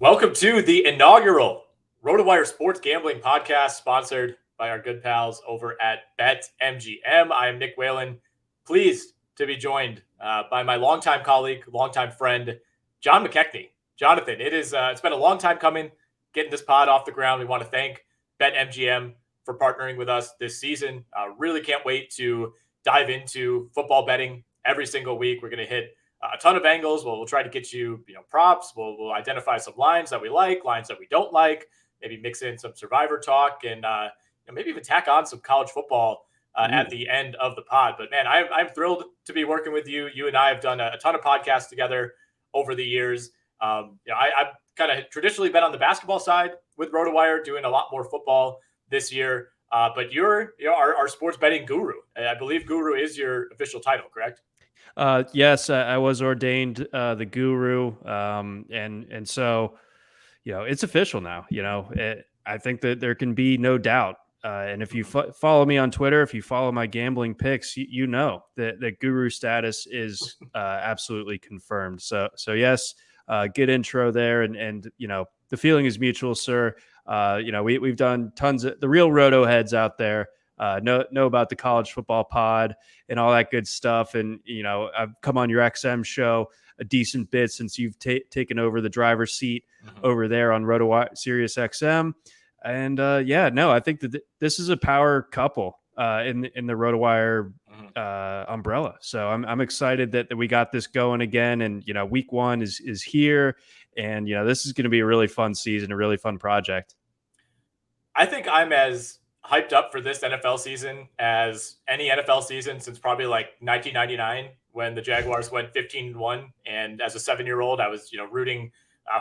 Welcome to the inaugural RotoWire Sports Gambling Podcast, sponsored by our good pals over at BetMGM. I am Nick Whalen, pleased to be joined by my longtime colleague, longtime friend, John McKechnie. Jonathan, it's been a long time coming getting this pod off the ground. We want to thank BetMGM for partnering with us this season. Really can't wait to dive into football betting every single week. We're going to hit a ton of angles. We'll try to get you, props. We'll identify some lines that we like, lines that we don't like, maybe mix in some survivor talk, and maybe even tack on some college football at the end of the pod. But man, I'm thrilled to be working with you. You and I have done a ton of podcasts together over the years. I've kind of traditionally been on the basketball side with RotoWire, doing a lot more football this year. But you're our sports betting guru. I believe guru is your official title, correct? Yes, I was ordained the guru, and so it's official now. I think that there can be no doubt. And if you follow me on Twitter, if you follow my gambling picks, you know that guru status is absolutely confirmed. So yes, good intro there, and the feeling is mutual, sir. We've done tons of the real roto heads out there. Know about the college football pod and all that good stuff. And, I've come on your XM show a decent bit since you've taken over the driver's seat over there on RotoWire Sirius XM. And I think that this is a power couple in the RotoWire umbrella. So I'm excited that we got this going again. And, week one is here. And, this is going to be a really fun season, a really fun project. I think I'm as hyped up for this NFL season as any NFL season since probably like 1999 when the Jaguars went 15-1. And as a 7-year-old, I was, rooting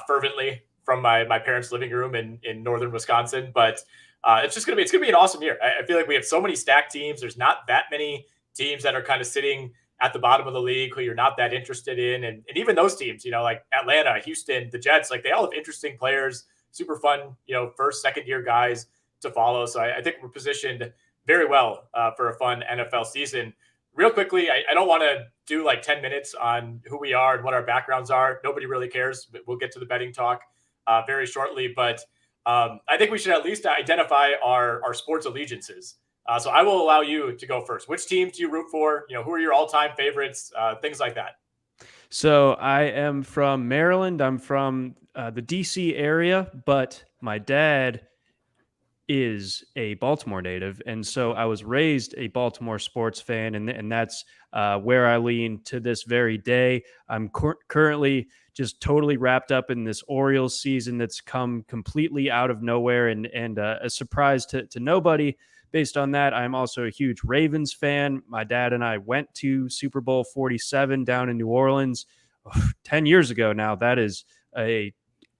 fervently from my parents' living room in northern Wisconsin. But it's going to be an awesome year. I feel like we have so many stacked teams. There's not that many teams that are kind of sitting at the bottom of the league who you're not that interested in. And even those teams, like Atlanta, Houston, the Jets, like they all have interesting players, super fun, first, second year guys to follow. So I think we're positioned very well for a fun NFL season. Real quickly, I don't want to do like 10 minutes on who we are and what our backgrounds are. Nobody really cares. We'll get to the betting talk very shortly. But I think we should at least identify our sports allegiances. So I will allow you to go first. Which teams do you root for? Who are your all-time favorites? Things like that. So I am from Maryland. I'm from the DC area, but my dad is a Baltimore native, and so I was raised a Baltimore sports fan, and that's where I lean to this very day. I'm currently just totally wrapped up in this Orioles season that's come completely out of nowhere and a surprise to nobody. Based on that, I'm also a huge Ravens fan. My dad and I went to Super Bowl 47 down in New Orleans 10 years ago now. That is a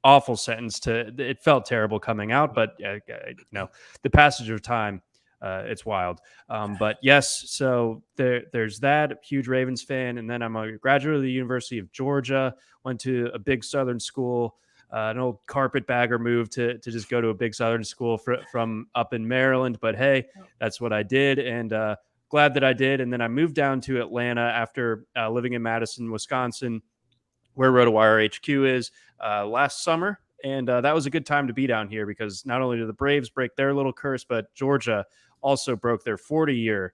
awful sentence it felt terrible coming out, but the passage of time, it's wild. But yes, so there's that. Huge Ravens fan. And then I'm a graduate of the University of Georgia, went to a big Southern school, an old carpetbagger move to just go to a big Southern school from up in Maryland. But hey, that's what I did. And glad that I did. And then I moved down to Atlanta after living in Madison, Wisconsin, where RotoWire HQ is, last summer. And that was a good time to be down here because not only did the Braves break their little curse, but Georgia also broke their 40-year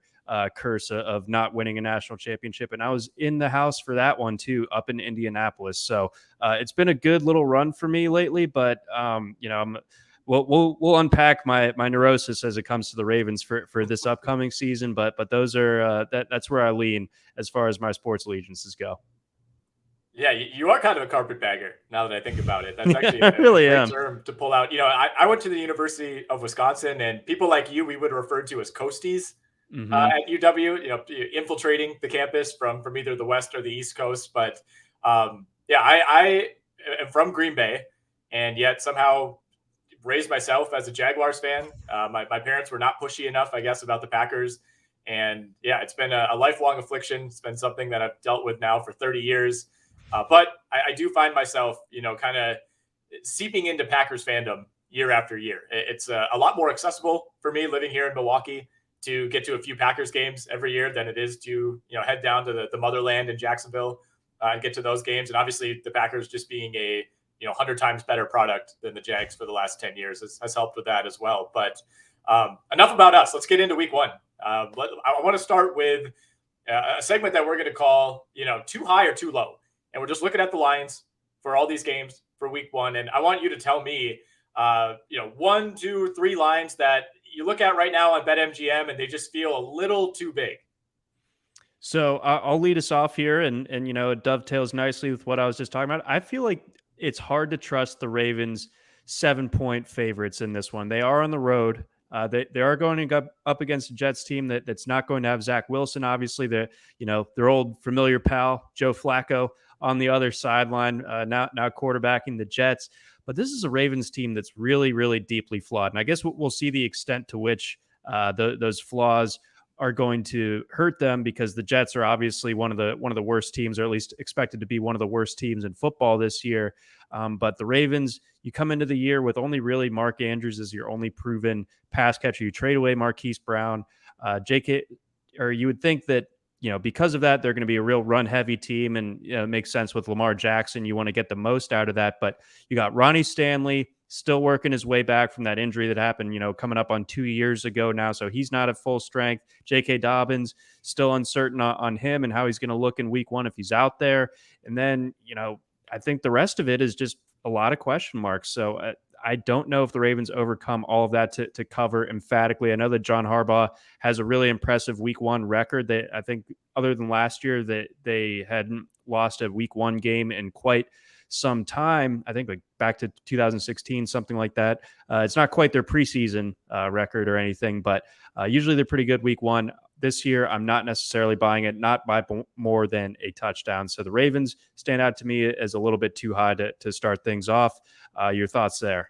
curse of not winning a national championship. And I was in the house for that one too, up in Indianapolis. So it's been a good little run for me lately, but we'll unpack my neurosis as it comes to the Ravens for this upcoming season. But those are that's where I lean as far as my sports allegiances go. Yeah, you are kind of a carpetbagger now that I think about it. That's actually a great term to pull out. I went to the University of Wisconsin, and people like you, we would refer to as coasties at UW, infiltrating the campus from either the West or the East Coast. But I am from Green Bay, and yet somehow raised myself as a Jaguars fan. My parents were not pushy enough, I guess, about the Packers. And yeah, it's been a lifelong affliction. It's been something that I've dealt with now for 30 years. But I do find myself, kind of seeping into Packers fandom year after year. It's a lot more accessible for me living here in Milwaukee to get to a few Packers games every year than it is to, head down to the motherland in Jacksonville and get to those games. And obviously the Packers just being a 100 times better product than the Jags for the last 10 years has helped with that as well. But enough about us. Let's get into week one. I want to start with a segment that we're going to call, too high or too low. And we're just looking at the lines for all these games for week one. And I want you to tell me, 1, 2, 3 lines that you look at right now on BetMGM and they just feel a little too big. So I'll lead us off here, and it dovetails nicely with what I was just talking about. I feel like it's hard to trust the Ravens 7-point favorites in this one. They are on the road. They are going up against a Jets team that's not going to have Zach Wilson. Obviously, their old familiar pal Joe Flacco on the other sideline, now quarterbacking the Jets. But this is a Ravens team that's really, really deeply flawed, and I guess we'll see the extent to which those flaws are going to hurt them, because the Jets are obviously one of the worst teams, or at least expected to be one of the worst teams in football this year. But the Ravens, you come into the year with only really Mark Andrews as your only proven pass catcher. You trade away Marquise Brown, or you would think that, because of that, they're going to be a real run heavy team, and it makes sense with Lamar Jackson. You want to get the most out of that, but you got Ronnie Stanley still working his way back from that injury that happened, coming up on 2 years ago now. So he's not at full strength. J.K. Dobbins, still uncertain on him and how he's going to look in week one if he's out there. And then, I think the rest of it is just a lot of question marks. So I don't know if the Ravens overcome all of that to cover emphatically. I know that John Harbaugh has a really impressive week one record. I think other than last year, that they hadn't lost a week one game in quite some time. I think like back to 2016, something like that. It's not quite their preseason record or anything, but usually they're pretty good week one. This year, I'm not necessarily buying it, not by more than a touchdown. So the Ravens stand out to me as a little bit too high to start things off. Your thoughts there?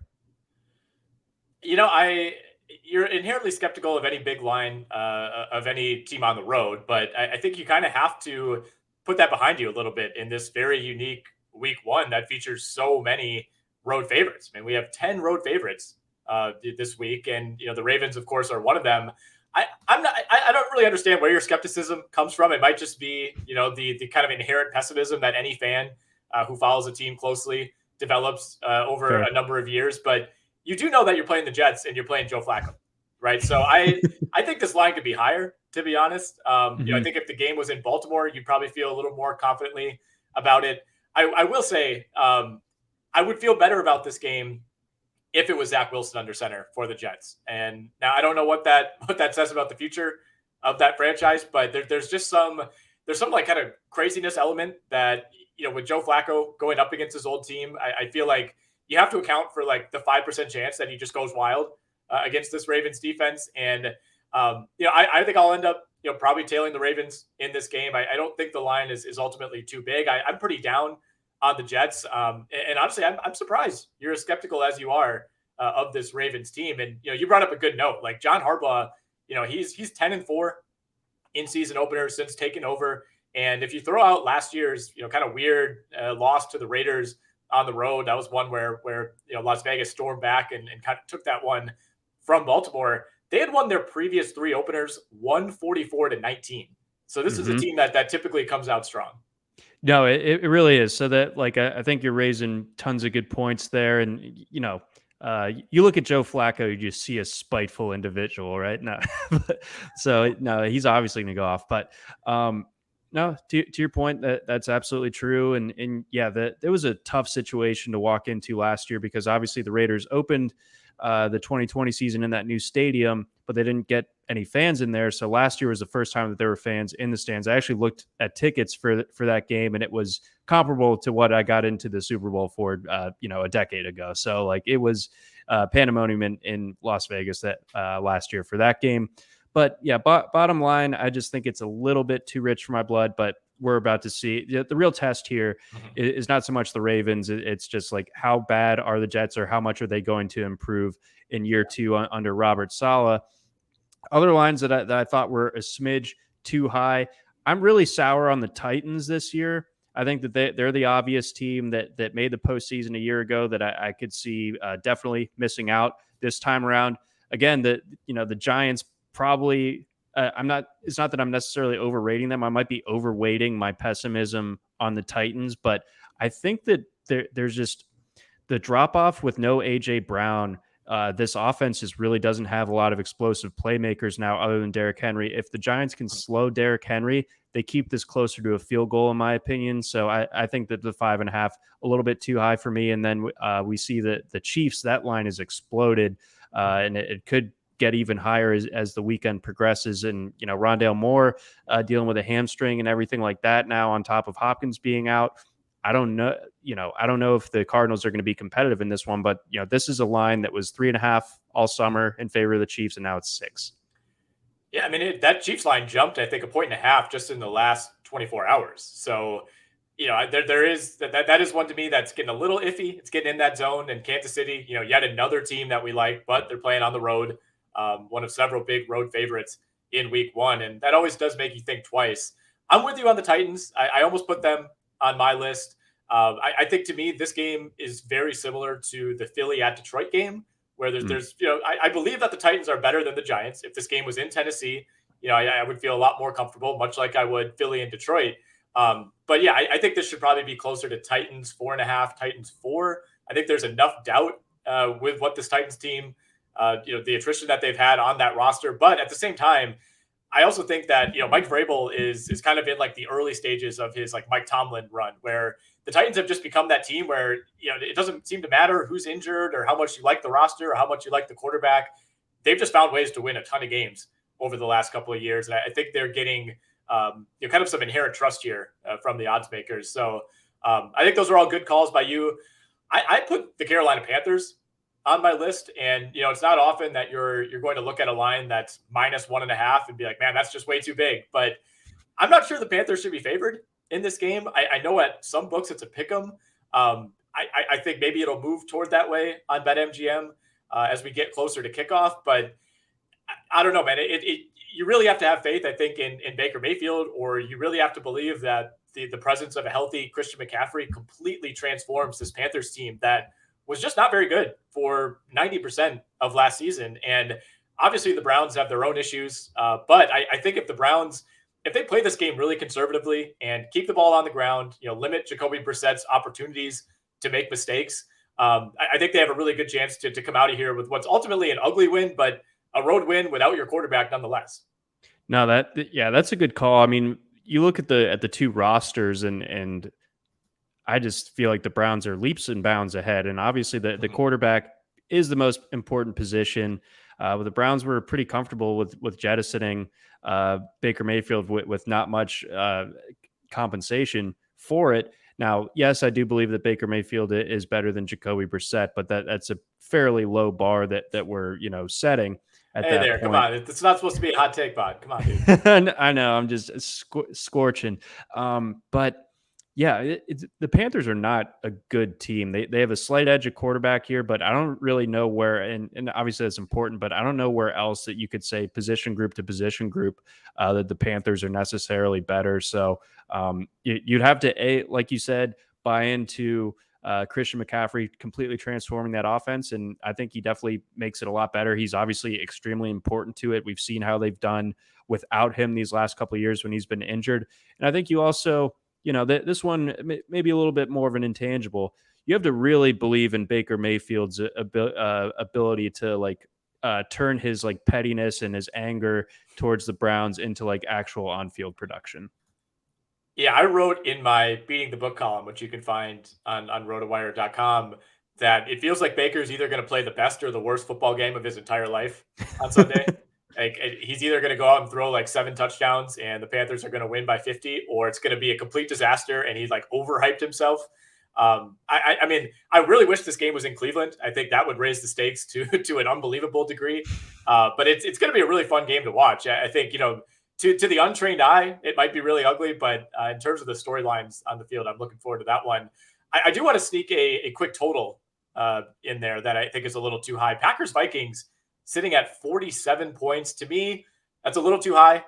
You're inherently skeptical of any big line of any team on the road, but I think you kind of have to put that behind you a little bit in this very unique week one that features so many road favorites. I mean, we have 10 road favorites this week, and the Ravens, of course, are one of them. I don't really understand where your skepticism comes from. It might just be the kind of inherent pessimism that any fan who follows a team closely develops over a number of years. But you do know that you're playing the Jets and you're playing Joe Flacco, right? So I think this line could be higher, to be honest. I think if the game was in Baltimore, you'd probably feel a little more confidently about it. I will say I would feel better about this game if it was Zach Wilson under center for the Jets. And now I don't know what that says about the future of that franchise, but there's some like kind of craziness element that, with Joe Flacco going up against his old team, I feel like you have to account for like the 5% chance that he just goes wild against this Ravens defense. And, I think I'll end up, probably tailing the Ravens in this game. I don't think the line is ultimately too big. I'm pretty down on the Jets. And honestly, I'm surprised you're as skeptical as you are of this Ravens team. And, you brought up a good note, like John Harbaugh, he's 10-4 in season openers since taking over. And if you throw out last year's, kind of weird loss to the Raiders on the road, that was one where Las Vegas stormed back and kind of took that one from Baltimore. They had won their previous 3 openers 144-19. So this is a team that typically comes out strong. No, it really is. So that, like, I think you're raising tons of good points there. And, you look at Joe Flacco, you just see a spiteful individual, right? No, so no, he's obviously going to go off. But no, to your point, that's absolutely true. And yeah, it was a tough situation to walk into last year, because obviously the Raiders opened the 2020 season in that new stadium, but they didn't get any fans in there. So last year was the first time that there were fans in the stands. I actually looked at tickets for that game, and it was comparable to what I got into the Super Bowl for, a decade ago. So like it was pandemonium in Las Vegas that last year for that game. But yeah, bottom line, I just think it's a little bit too rich for my blood, but we're about to see. The real test here is not so much the Ravens. It's just like, how bad are the Jets, or how much are they going to improve in year 2 under Robert Saleh? Other lines that I thought were a smidge too high. I'm really sour on the Titans this year. I think that they're the obvious team that made the postseason a year ago that I could see definitely missing out this time around. Again, the Giants probably. It's not that I'm necessarily overrating them. I might be overweighting my pessimism on the Titans, but I think that there's just the drop off with no AJ Brown. This offense just really doesn't have a lot of explosive playmakers now other than Derrick Henry. If the Giants can slow Derrick Henry, they keep this closer to a field goal, in my opinion. So I think that the 5.5, a little bit too high for me. And then we see that the Chiefs, that line has exploded, and it could get even higher as the weekend progresses. And, Rondale Moore dealing with a hamstring and everything like that now, on top of Hopkins being out. I don't know, I don't know if the Cardinals are going to be competitive in this one, but this is a line that was 3.5 all summer in favor of the Chiefs, and now it's 6. Yeah, I mean, that Chiefs line jumped, I think, 1.5 just in the last 24 hours. So, there is that is one to me that's getting a little iffy. It's getting in that zone. And Kansas City, yet another team that we like, but they're playing on the road. One of several big road favorites in week 1. And that always does make you think twice. I'm with you on the Titans. I almost put them on my list. I think, to me, this game is very similar to the Philly at Detroit game, where there's I believe that the Titans are better than the Giants. If this game was in Tennessee, I would feel a lot more comfortable, much like I would Philly and Detroit. But yeah, I think this should probably be closer to Titans 4.5, Titans 4. I think there's enough doubt with what this Titans team, the attrition that they've had on that roster. But at the same time, I also think that, Mike Vrabel is kind of in like the early stages of his like Mike Tomlin run, where the Titans have just become that team where, it doesn't seem to matter who's injured or how much you like the roster or how much you like the quarterback. They've just found ways to win a ton of games over the last couple of years. And I think they're getting kind of some inherent trust here from the odds makers. So I think those are all good calls by you. I put the Carolina Panthers on my list, and it's not often that you're going to look at a line that's -1.5 and be like, man, that's just way too big. But I'm not sure the Panthers should be favored in this game. I know at some books it's a pick 'em. I think maybe it'll move toward that way on BetMGM as we get closer to kickoff. But I don't know, man. You really have to have faith, I think, in Baker Mayfield, or you really have to believe that the presence of a healthy Christian McCaffrey completely transforms this Panthers team that was just not very good for 90% of last season. And obviously the Browns have their own issues. But I think if the Browns, if they play this game really conservatively and keep the ball on the ground, limit Jacoby Brissett's opportunities to make mistakes, I think they have a really good chance to come out of here with what's ultimately an ugly win, but a road win without your quarterback nonetheless. No, that's a good call. I mean, you look at the two rosters, and I just feel like the Browns are leaps and bounds ahead. And obviously the quarterback is the most important position. The Browns were pretty comfortable with jettisoning Baker Mayfield with not much compensation for it. Now, yes, I do believe that Baker Mayfield is better than Jacoby Brissett, but that's a fairly low bar that we're setting at Hey that there, point. come on. It's not supposed to be a hot take pod. Come on, dude. I know, I'm just scorching. But yeah, the Panthers are not a good team. They have a slight edge at quarterback here, but I don't really know where, and obviously that's important, but I don't know where else that you could say position group to position group that the Panthers are necessarily better. So you'd have to, like you said, buy into Christian McCaffrey completely transforming that offense. And I think he definitely makes it a lot better. He's obviously extremely important to it. We've seen how they've done without him these last couple of years when he's been injured. And I think you also, this one may be a little bit more of an intangible. You have to really believe in Baker Mayfield's ability to turn his pettiness and his anger towards the Browns into actual on-field production. Yeah, I wrote in my Beating the Book column, which you can find on RotoWire.com, that it feels like Baker's either going to play the best or the worst football game of his entire life on Sunday. He's either going to go out and throw 7 touchdowns and the Panthers are going to win by 50, or it's going to be a complete disaster and he's overhyped himself. I mean, I really wish this game was in Cleveland. I think that would raise the stakes to an unbelievable degree. But it's going to be a really fun game to watch. I think, to the untrained eye, it might be really ugly, but in terms of the storylines on the field, I'm looking forward to that one. I do want to sneak a quick total in there that I think is a little too high. Packers-Vikings sitting at 47 points. To me, that's a little too high.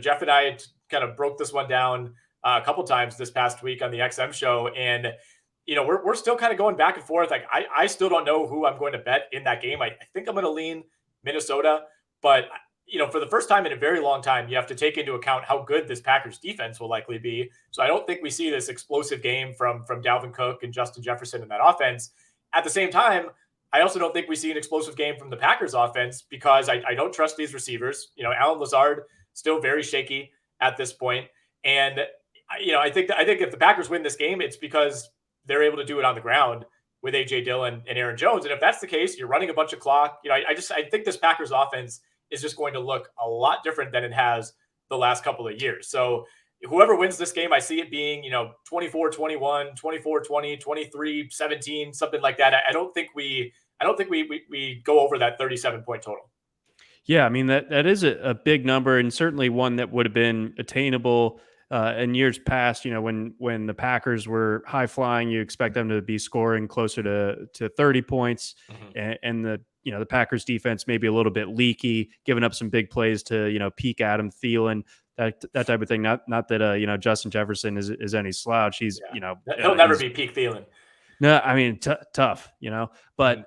Jeff and I kind of broke this one down a couple times this past week on the XM show, and we're still kind of going back and forth. I still don't know who I'm going to bet in that game. I think I'm going to lean Minnesota, but for the first time in a very long time, you have to take into account how good this Packers defense will likely be. So I don't think we see this explosive game from Dalvin Cook and Justin Jefferson in that offense. at the same time, I also don't think we see an explosive game from the Packers offense because I don't trust these receivers. Alan Lazard still very shaky at this point. And, I think if the Packers win this game, it's because they're able to do it on the ground with A.J. Dillon and Aaron Jones. And if that's the case, you're running a bunch of clock. I think this Packers offense is just going to look a lot different than it has the last couple of years. So whoever wins this game, I see it being, 24-21, 24-20, 23-17, something like that. I don't think we go over that 37-point total. Yeah, I mean that is a big number, and certainly one that would have been attainable in years past. When the Packers were high flying, you expect them to be scoring closer to 30 points, and the Packers defense maybe a little bit leaky, giving up some big plays to peak Adam Thielen, that type of thing. Not that Justin Jefferson is any slouch. He's he'll never be peak Thielen. No, I mean tough, but.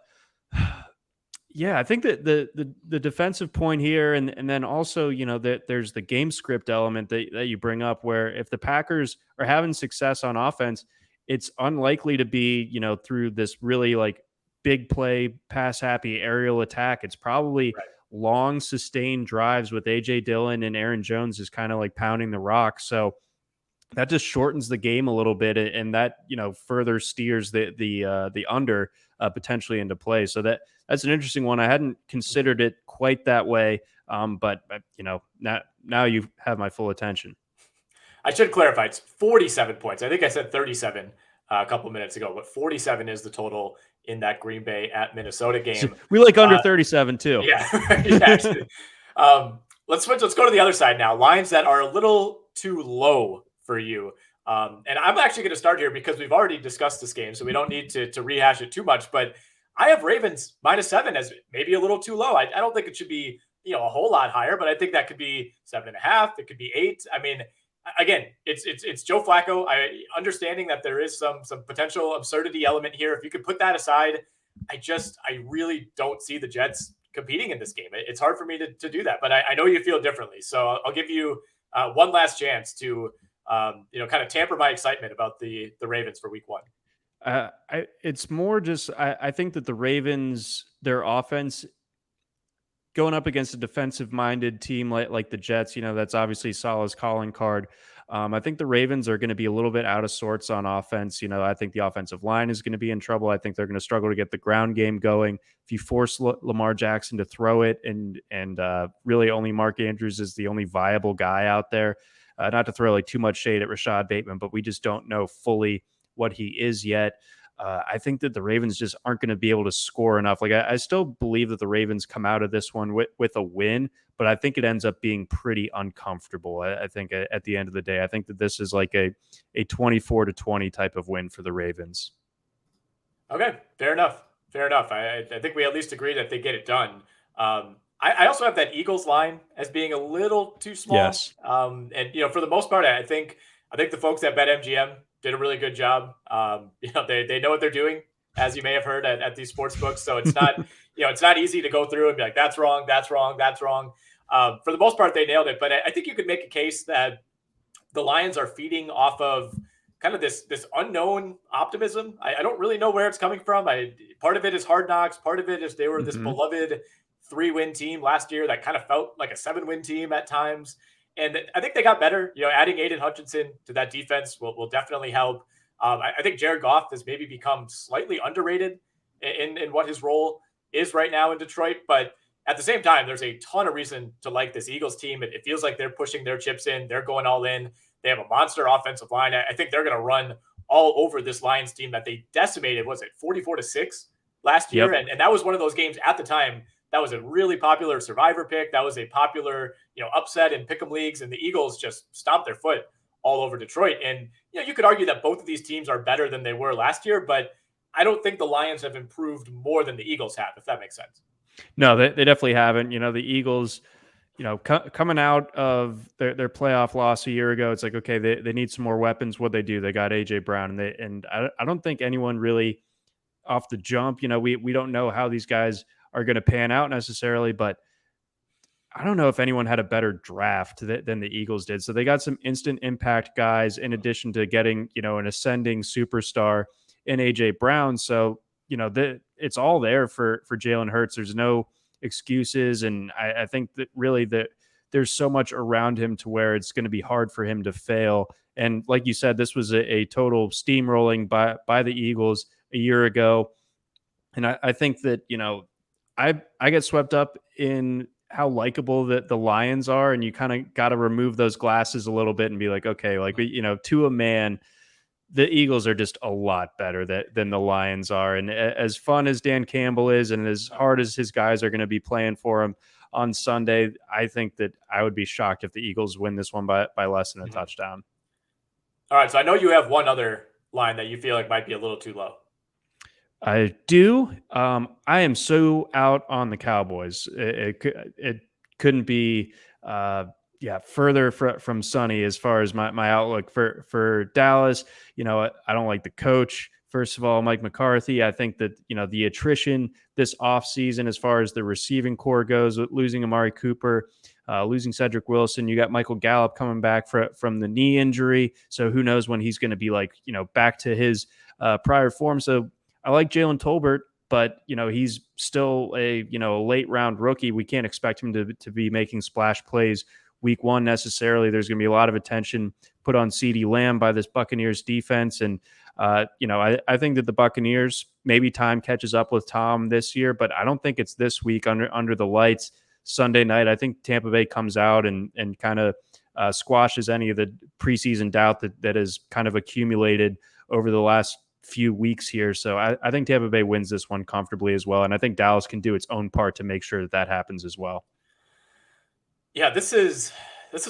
Yeah, I think that the defensive point here, and then also, that there's the game script element that you bring up, where if the Packers are having success on offense, it's unlikely to be, through this really like big play, pass happy aerial attack. It's probably long sustained drives with AJ Dillon and Aaron Jones is kind of like pounding the rock. So that just shortens the game a little bit, and that further steers the under potentially into play. So that's an interesting one. I hadn't considered it quite that way, but now you have my full attention. I should clarify, it's 47 points. I think I said 37 a couple of minutes ago, but 47 is the total in that Green Bay at Minnesota game. So we like under 37 too. Yeah. Let's switch. Let's go to the other side now. Lines that are a little too low for you. And I'm actually going to start here because we've already discussed this game, so we don't need to rehash it too much. But I have Ravens -7 as maybe a little too low. I don't think it should be a whole lot higher, but I think that could be 7.5. It could be 8. I mean, again, it's Joe Flacco. Understanding that there is some potential absurdity element here. If you could put that aside, I really don't see the Jets competing in this game. It's hard for me to do that, but I know you feel differently. So I'll give you one last chance to kind of tamper my excitement about the Ravens for week 1. It's more just, I think that the Ravens, their offense going up against a defensive minded team like the Jets, that's obviously Salah's calling card. I think the Ravens are going to be a little bit out of sorts on offense. I think the offensive line is going to be in trouble. I think they're going to struggle to get the ground game going. If you force Lamar Jackson to throw it and really only Mark Andrews is the only viable guy out there, not to throw like too much shade at Rashad Bateman, but we just don't know fully what he is yet. I think that the Ravens just aren't going to be able to score enough. Like I still believe that the Ravens come out of this one with a win, but I think it ends up being pretty uncomfortable. I think at the end of the day, I think that this is like a 24-20 type of win for the Ravens. Okay, fair enough. I think we at least agree that they get it done. I also have that Eagles line as being a little too small. Yes. And for the most part, I think the folks at BetMGM did a really good job. They know what they're doing, as you may have heard at these sports books. So it's not, it's not easy to go through and be like, that's wrong. For the most part, they nailed it. But I think you could make a case that the Lions are feeding off of kind of this unknown optimism. I don't really know where it's coming from. Part of it is Hard Knocks. Part of it is they were this beloved 3-win team last year that kind of felt like a 7-win team at times. And I think they got better. Adding Aiden Hutchinson to that defense will definitely help. I think Jared Goff has maybe become slightly underrated in what his role is right now in Detroit. But at the same time, there's a ton of reason to like this Eagles team. It feels like they're pushing their chips in. They're going all in. They have a monster offensive line. I think they're going to run all over this Lions team that they decimated, 44-6 last year? Yep. And that was one of those games at the time. That was a really popular survivor pick. That was a popular, upset in pick'em leagues, and the Eagles just stomped their foot all over Detroit. And, you could argue that both of these teams are better than they were last year, but I don't think the Lions have improved more than the Eagles have, if that makes sense. No, they definitely haven't. The Eagles, coming out of their playoff loss a year ago, it's like, okay, they need some more weapons. What they do, they got AJ Brown, and I don't think anyone really off the jump, we don't know how these guys are going to pan out necessarily, but I don't know if anyone had a better draft than the Eagles did. So they got some instant impact guys in addition to getting, an ascending superstar in AJ Brown. So it's all there for Jalen Hurts. There's no excuses. And I think that really that there's so much around him to where it's going to be hard for him to fail. And like you said, this was a total steamrolling by the Eagles a year ago. And I think that, I get swept up in how likable that the Lions are. And you kind of got to remove those glasses a little bit and be like, okay, like, to a man, the Eagles are just a lot better than the Lions are. And as fun as Dan Campbell is and as hard as his guys are going to be playing for him on Sunday, I think that I would be shocked if the Eagles win this one by less than a touchdown. All right. So I know you have one other line that you feel like might be a little too low. I do. I am so out on the Cowboys. It couldn't be further from sunny as far as my outlook for Dallas. I don't like the coach. First of all, Mike McCarthy. I think that the attrition this offseason as far as the receiving core goes, losing Amari Cooper, losing Cedric Wilson. You got Michael Gallup coming back from the knee injury, so who knows when he's going to be back to his prior form. So I like Jalen Tolbert, but he's still a late round rookie. We can't expect him to be making splash plays week one necessarily. There's going to be a lot of attention put on CeeDee Lamb by this Buccaneers defense, and I think that the Buccaneers, maybe time catches up with Tom this year, but I don't think it's this week under the lights Sunday night. I think Tampa Bay comes out and kind of squashes any of the preseason doubt that has kind of accumulated over the last few weeks here. So I think Tampa Bay wins this one comfortably as well. And I think Dallas can do its own part to make sure that happens as well. Yeah, this is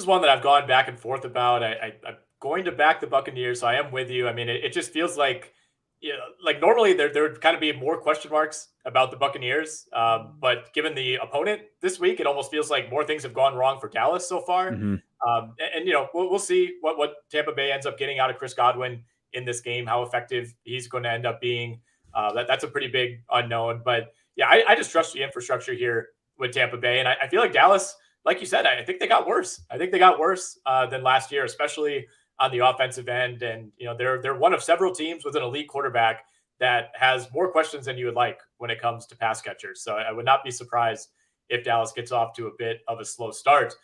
one that I've gone back and forth about. I'm going to back the Buccaneers, so I am with you. I mean, it just feels like, like normally there would kind of be more question marks about the Buccaneers. But given the opponent this week, it almost feels like more things have gone wrong for Dallas so far. Mm-hmm. We'll see what Tampa Bay ends up getting out of Chris Godwin in this game, how effective he's going to end up being. That's a pretty big unknown. But yeah, I just trust the infrastructure here with Tampa Bay. And I feel like Dallas, like you said, I think they got worse. I think they got worse than last year, especially on the offensive end. And, they're one of several teams with an elite quarterback that has more questions than you would like when it comes to pass catchers. So I would not be surprised if Dallas gets off to a bit of a slow start.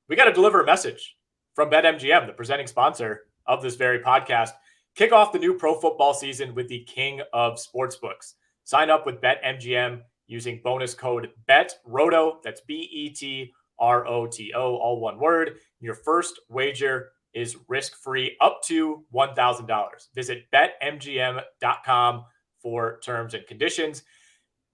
We got to deliver a message from BetMGM, the presenting sponsor of this very podcast. Kick off the new pro football season with the king of sportsbooks. Sign up with BetMGM using bonus code BETROTO. That's BETROTO, all one word. Your first wager is risk-free up to $1,000. Visit BetMGM.com for terms and conditions.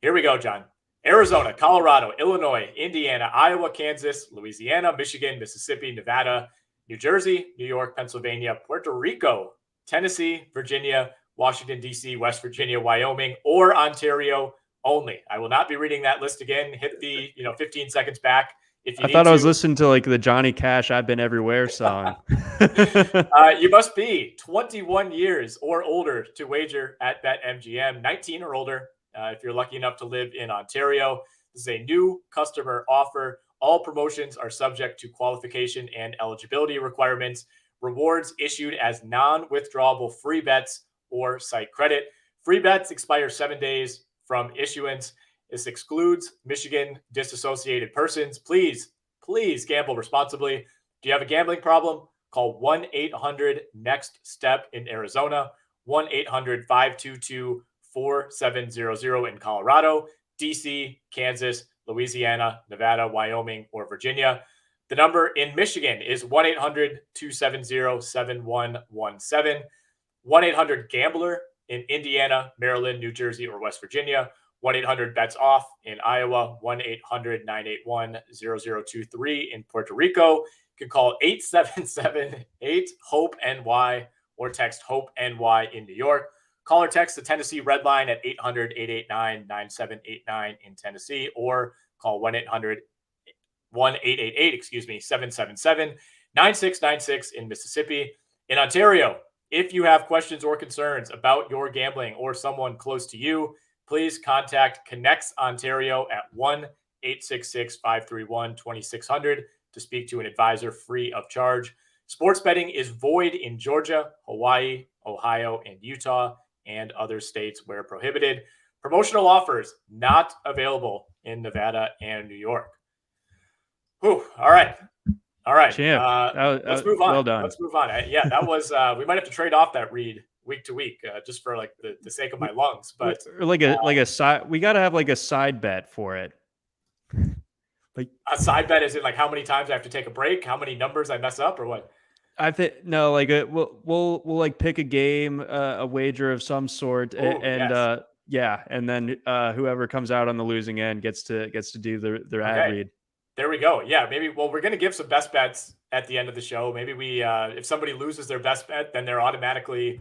Here we go, John. Arizona, Colorado, Illinois, Indiana, Iowa, Kansas, Louisiana, Michigan, Mississippi, Nevada, New Jersey, New York, Pennsylvania, Puerto Rico, Tennessee, Virginia, Washington, D.C., West Virginia, Wyoming, or Ontario only. I will not be reading that list again. Hit the 15 seconds back if you need to. I thought I was listening to like the Johnny Cash "I've Been Everywhere" song. You must be 21 years or older to wager at BetMGM, 19 or older if you're lucky enough to live in Ontario. This is a new customer offer. All promotions are subject to qualification and eligibility requirements. Rewards issued as non-withdrawable free bets or site credit. Free bets expire 7 days from issuance. This excludes Michigan disassociated persons. Please gamble responsibly. Do you have a gambling problem? Call 1-800-NEXT-STEP in Arizona, 1-800-522-4700 in Colorado, DC, Kansas, Louisiana, Nevada, Wyoming, or Virginia. The number in Michigan is 1-800-270-7117, 1-800-GAMBLER in Indiana, Maryland, New Jersey, or West Virginia, 1-800-BETS-OFF in Iowa, 1-800-981-0023 in Puerto Rico. You can call 877-8-HOPE-NY or text HOPE-NY in New York. Call or text the Tennessee Red Line at 800-889-9789 in Tennessee, or call 1-888-777-9696 in Mississippi. In Ontario, if you have questions or concerns about your gambling or someone close to you, please contact Connects Ontario at 1-866-531-2600 to speak to an advisor free of charge. Sports betting is void in Georgia, Hawaii, Ohio, and Utah, and other states where prohibited. Promotional offers not available in Nevada and New York. Whew. All right. Champ. Let's move on. Well done. Let's move on. Yeah, that was. We might have to trade off that read week to week, just for like the sake of my lungs. But or like a side, we got to have like a side bet for it. Like a side bet is it like how many times I have to take a break, how many numbers I mess up, or what? I think no, like we'll like pick a game, a wager of some sort, and yes. and then whoever comes out on the losing end gets to do their ad read. There we go. Yeah, maybe. Well, we're going to give some best bets at the end of the show. Maybe we, if somebody loses their best bet, then they're automatically,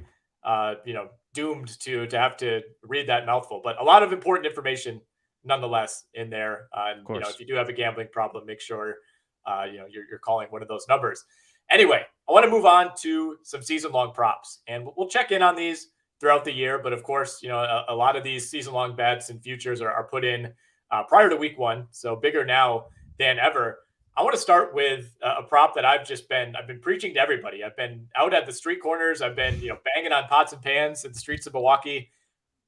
doomed to have to read that mouthful. But a lot of important information, nonetheless, in there. And if you do have a gambling problem, make sure, you're calling one of those numbers. Anyway, I want to move on to some season-long props, and we'll check in on these throughout the year. But of course, a lot of these season-long bets and futures are put in prior to week one, so bigger now than ever. I want to start with a prop that I've been preaching to everybody. I've been out at the street corners. I've been, banging on pots and pans in the streets of Milwaukee.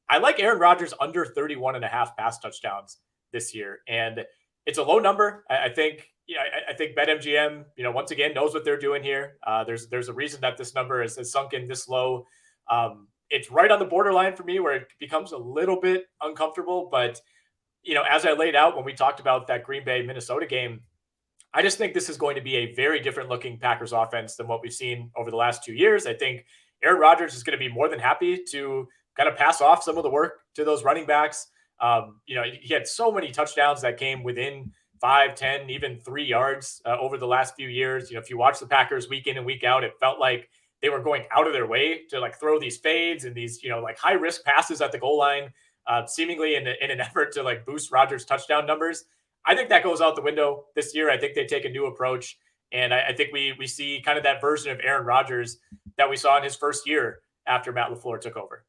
I like Aaron Rodgers under 31.5 pass touchdowns this year. And it's a low number. I think BetMGM, once again, knows what they're doing here. There's a reason that this number has sunk in this low. It's right on the borderline for me where it becomes a little bit uncomfortable, but as I laid out when we talked about that Green Bay Minnesota game, I just think this is going to be a very different looking Packers offense than what we've seen over the last 2 years. I think Aaron Rodgers is going to be more than happy to kind of pass off some of the work to those running backs. He had so many touchdowns that came within 5, 10, even 3 yards over the last few years. If you watch the Packers week in and week out, it felt like they were going out of their way to like throw these fades and these, like high risk passes at the goal line. Seemingly in an effort to like boost Rodgers' touchdown numbers. I think that goes out the window this year. I think they take a new approach. And I think we see kind of that version of Aaron Rodgers that we saw in his first year after Matt LaFleur took over.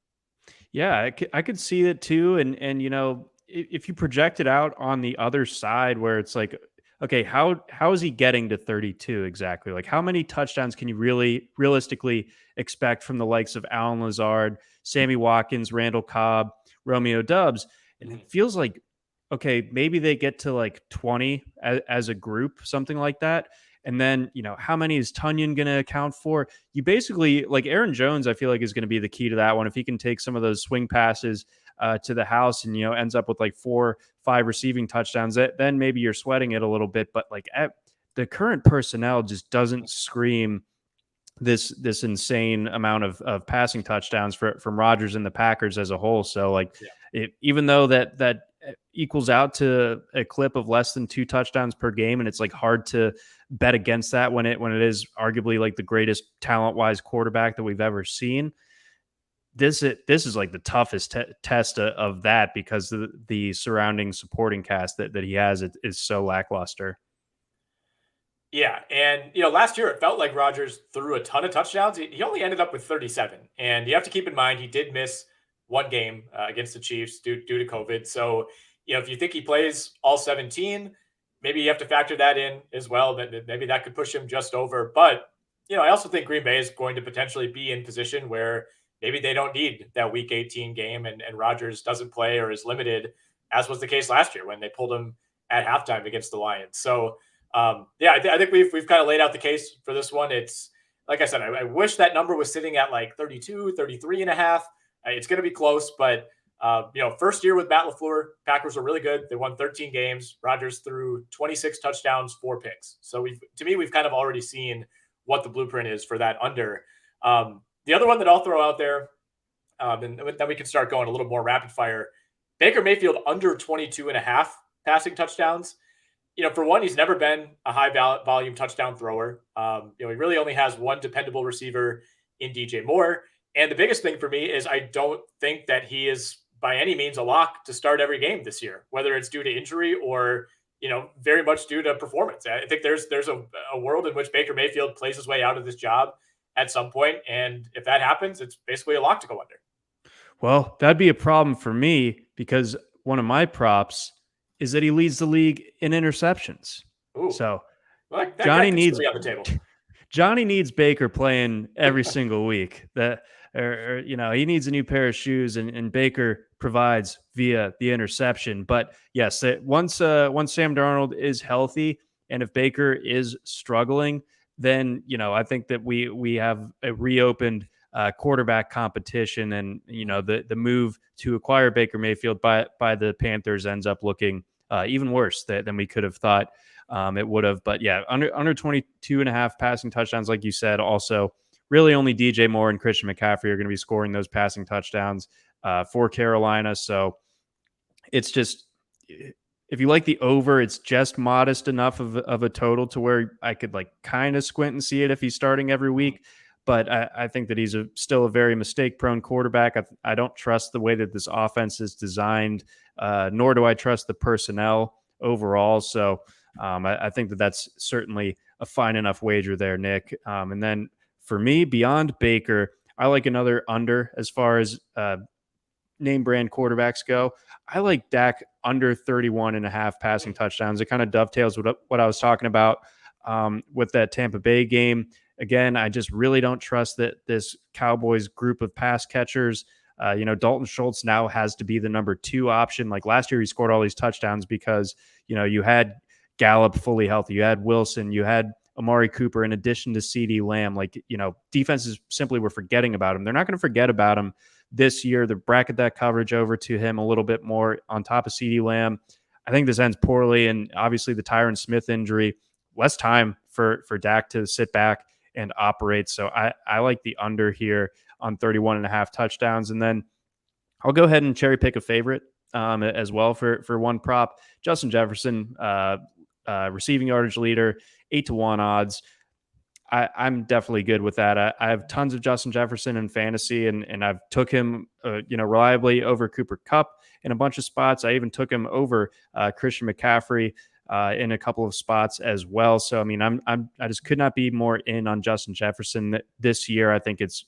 Yeah, I could see that too. And if you project it out on the other side where it's like, okay, how is he getting to 32 exactly? Like how many touchdowns can you realistically expect from the likes of Allen Lazard, Sammy Watkins, Randall Cobb, Romeo Doubs? And it feels like, okay, maybe they get to like 20 as a group, something like that. And then, how many is Tunyon going to account for? You basically, like Aaron Jones, I feel like is going to be the key to that one. If he can take some of those swing passes to the house and, ends up with like 4-5 receiving touchdowns, then maybe you're sweating it a little bit. But like the current personnel just doesn't scream this insane amount of passing touchdowns from Rodgers and the Packers as a whole. So like even though that equals out to a clip of less than 2 touchdowns per game, and it's like hard to bet against that when it is arguably like the greatest talent-wise quarterback that we've ever seen. This is like the toughest test of that because the surrounding supporting cast that he has is so lackluster. Yeah, and last year it felt like Rodgers threw a ton of touchdowns. He only ended up with 37, and you have to keep in mind he did miss one game against the Chiefs due to COVID. So if you think he plays all 17, maybe you have to factor that in as well. That maybe that could push him just over. But I also think Green Bay is going to potentially be in position where maybe they don't need that Week 18 game, and Rodgers doesn't play or is limited, as was the case last year when they pulled him at halftime against the Lions. So. I think we've kind of laid out the case for this one. It's like I said, I wish that number was sitting at like 32, 33 and a half. It's going to be close, but first year with Matt LaFleur, Packers were really good. They won 13 games. Rodgers threw 26 touchdowns, 4 picks. So we've kind of already seen what the blueprint is for that under. The other one that I'll throw out there, and then we can start going a little more rapid fire. Baker Mayfield under 22 and a half passing touchdowns. For one, he's never been a high volume touchdown thrower. He really only has one dependable receiver in DJ Moore. And the biggest thing for me is I don't think that he is by any means a lock to start every game this year, whether it's due to injury or, very much due to performance. I think there's a world in which Baker Mayfield plays his way out of this job at some point. And if that happens, it's basically a lock to go under. Well, that'd be a problem for me because one of my props is that he leads the league in interceptions. Ooh. So Johnny needs on the table. Johnny needs Baker playing every single week. That or he needs a new pair of shoes, and Baker provides via the interception. But yes, once Sam Darnold is healthy, and if Baker is struggling, then I think that we have a reopened quarterback competition, and the move to acquire Baker Mayfield by the Panthers ends up looking even worse than we could have thought it would have. But yeah, under 22 and a half passing touchdowns, like you said. Also, really only DJ Moore and Christian McCaffrey are going to be scoring those passing touchdowns for Carolina. So it's just, if you like the over, it's just modest enough of a total to where I could like kind of squint and see it if he's starting every week. But I think that he's still a very mistake-prone quarterback. I don't trust the way that this offense is designed, nor do I trust the personnel overall. So I think that that's certainly a fine enough wager there, Nick. And then for me, beyond Baker, I like another under as far as name brand quarterbacks go. I like Dak under 31 and a half passing touchdowns. It kind of dovetails with what I was talking about with that Tampa Bay game. Again, I just really don't trust that this Cowboys group of pass catchers. Dalton Schultz now has to be the number 2 option. Like last year, he scored all these touchdowns because, you had Gallup fully healthy. You had Wilson. You had Amari Cooper in addition to CeeDee Lamb. Like, defenses simply were forgetting about him. They're not going to forget about him this year. They bracket that coverage over to him a little bit more on top of CeeDee Lamb. I think this ends poorly. And obviously the Tyron Smith injury, less time for Dak to sit back and operate. So I like the under here on 31 and a half touchdowns. And then I'll go ahead and cherry pick a favorite as well for one prop. Justin Jefferson, receiving yardage leader, 8-1 odds. I'm definitely good with that. I have tons of Justin Jefferson in fantasy, and I've took him, reliably over Cooper Kupp in a bunch of spots. I even took him over Christian McCaffrey in a couple of spots as well. So, I mean, I just could not be more in on Justin Jefferson this year. I think it's,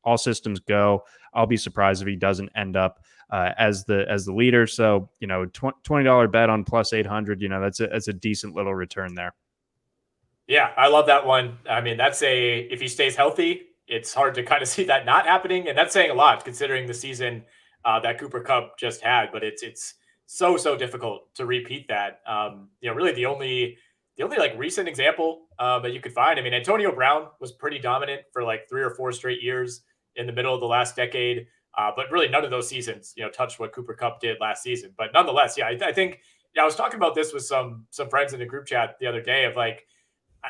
all systems go. I'll be surprised if he doesn't end up as the leader. So, $20 bet on plus 800, that's a decent little return there. Yeah, I love that one. I mean, if he stays healthy, it's hard to kind of see that not happening. And that's saying a lot considering the season that Cooper Kupp just had, but it's so difficult to repeat that. Really the only like recent example that you could find. I mean, Antonio Brown was pretty dominant for like 3 or 4 straight years in the middle of the last decade. But really none of those seasons, touched what Cooper Kupp did last season. But nonetheless, yeah, I think I was talking about this with some friends in the group chat the other day of like,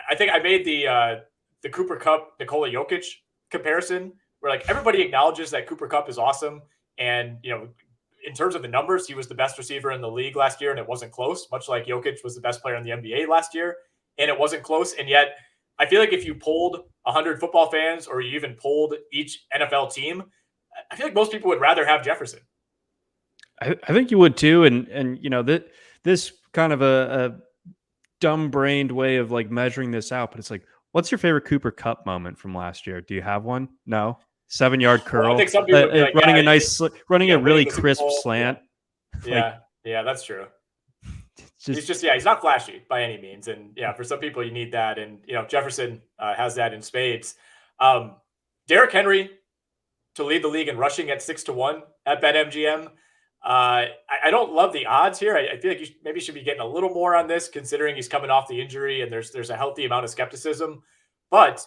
I think I made the Cooper Kupp Nikola Jokic comparison where like everybody acknowledges that Cooper Kupp is awesome. And, in terms of the numbers, he was the best receiver in the league last year and it wasn't close, much like Jokic was the best player in the NBA last year and it wasn't close. And yet I feel like if you polled 100 football fans or you even polled each NFL team, I feel like most people would rather have Jefferson. I think you would too. And this kind of a dumb-brained way of like measuring this out, but it's like, what's your favorite Cooper Kupp moment from last year? Do you have one? No. 7-yard curl, well, I think some people would be like, running a really crisp slant. Yeah, that's true. He's not flashy by any means, and yeah, for some people you need that, and Jefferson has that in spades. Derrick Henry to lead the league in rushing at 6-1 at BetMGM. I don't love the odds here. I feel like you maybe should be getting a little more on this, considering he's coming off the injury and there's a healthy amount of skepticism. But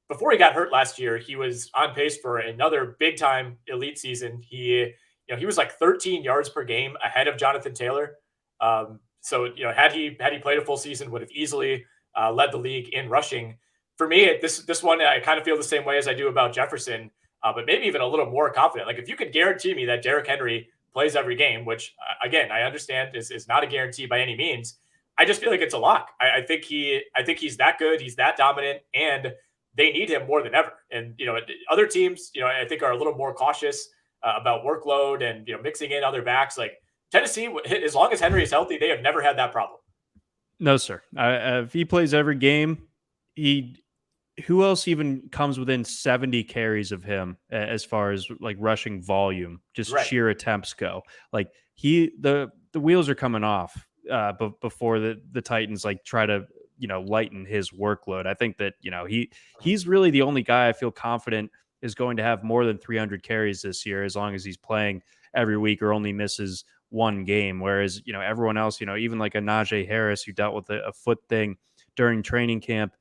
before he got hurt last year, he was on pace for another big time elite season. He was like 13 yards per game ahead of Jonathan Taylor. So had he played a full season, would have easily led the league in rushing. For me, this one, I kind of feel the same way as I do about Jefferson, but maybe even a little more confident. Like if you could guarantee me that Derrick Henry plays every game, which again, I understand is not a guarantee by any means. I just feel like it's a lock. I think he's that good. He's that dominant, and they need him more than ever. And, other teams, I think are a little more cautious about workload and, mixing in other backs. Like Tennessee, as long as Henry is healthy, they have never had that problem. No, sir. If he plays every game, who else even comes within 70 carries of him as far as like rushing volume, just sheer attempts go? Like the wheels are coming off before the Titans like try to, lighten his workload. I think that, he's really the only guy I feel confident is going to have more than 300 carries this year as long as he's playing every week or only misses one game. Whereas, everyone else, even like a Najee Harris who dealt with a foot thing during training camp,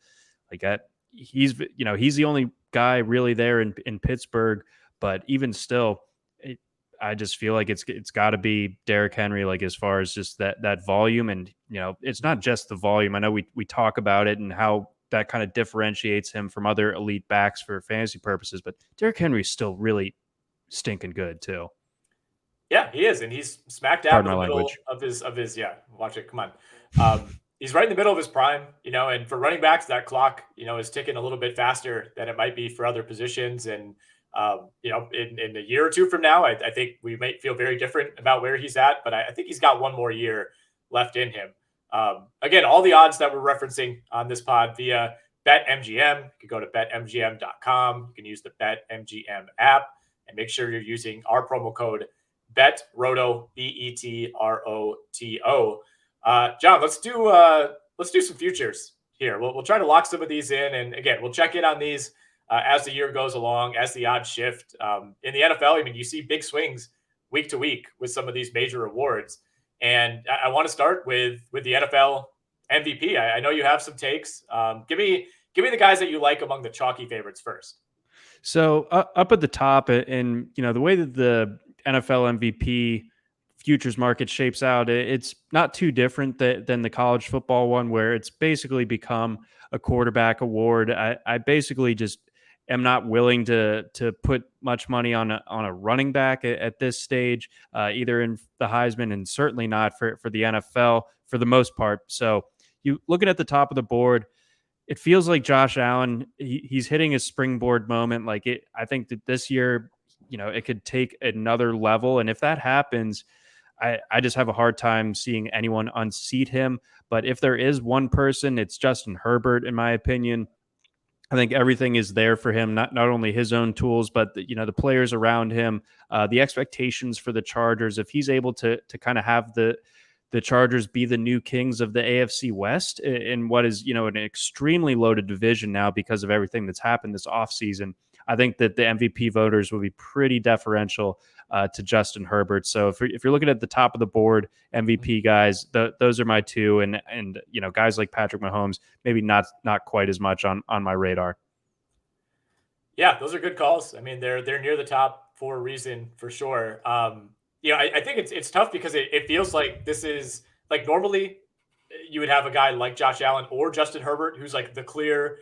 like that, he's the only guy really there in Pittsburgh. But even still, I just feel like it's got to be Derrick Henry, like as far as just that volume. And it's not just the volume. I know we talk about it and how that kind of differentiates him from other elite backs for fantasy purposes, but Derrick Henry's still really stinking good too. Yeah, he is, and he's smack dab in the middle of his. Yeah, watch it. Come on, he's right in the middle of his prime. And for running backs, that clock is ticking a little bit faster than it might be for other positions. And in a year or two from now, I think we might feel very different about where he's at. But I think he's got one more year left in him. Again, all the odds that we're referencing on this pod via BetMGM. You can go to BetMGM.com. You can use the BetMGM app and make sure you're using our promo code BETROTO, BETROTO. John, let's do some futures here. We'll try to lock some of these in, and again, we'll check in on these as the year goes along, as the odds shift. In the NFL, I mean, you see big swings week to week with some of these major awards. And I want to start with the NFL MVP. I know you have some takes. Give me the guys that you like among the chalky favorites first. So up at the top, and the way that the NFL MVP futures market shapes out, it's not too different than the college football one, where it's basically become a quarterback award. I basically just am not willing to put much money on a running back at this stage, either in the Heisman and certainly not for the NFL for the most part. So you looking at the top of the board, it feels like Josh Allen, he's hitting his springboard moment. I think that this year, it could take another level. And if that happens, I just have a hard time seeing anyone unseat him. But if there is one person, it's Justin Herbert, in my opinion. I think everything is there for him, not only his own tools, but the players around him, the expectations for the Chargers. If he's able to kind of have the Chargers be the new kings of the AFC West in what is, an extremely loaded division now because of everything that's happened this offseason, I think that the MVP voters will be pretty deferential to Justin Herbert. So if you're looking at the top of the board, MVP guys, those are my two, and guys like Patrick Mahomes, maybe not quite as much on my radar. Yeah, those are good calls. I mean, they're near the top for a reason, for sure. I think it's tough because it feels like this is like normally you would have a guy like Josh Allen or Justin Herbert who's like the clear,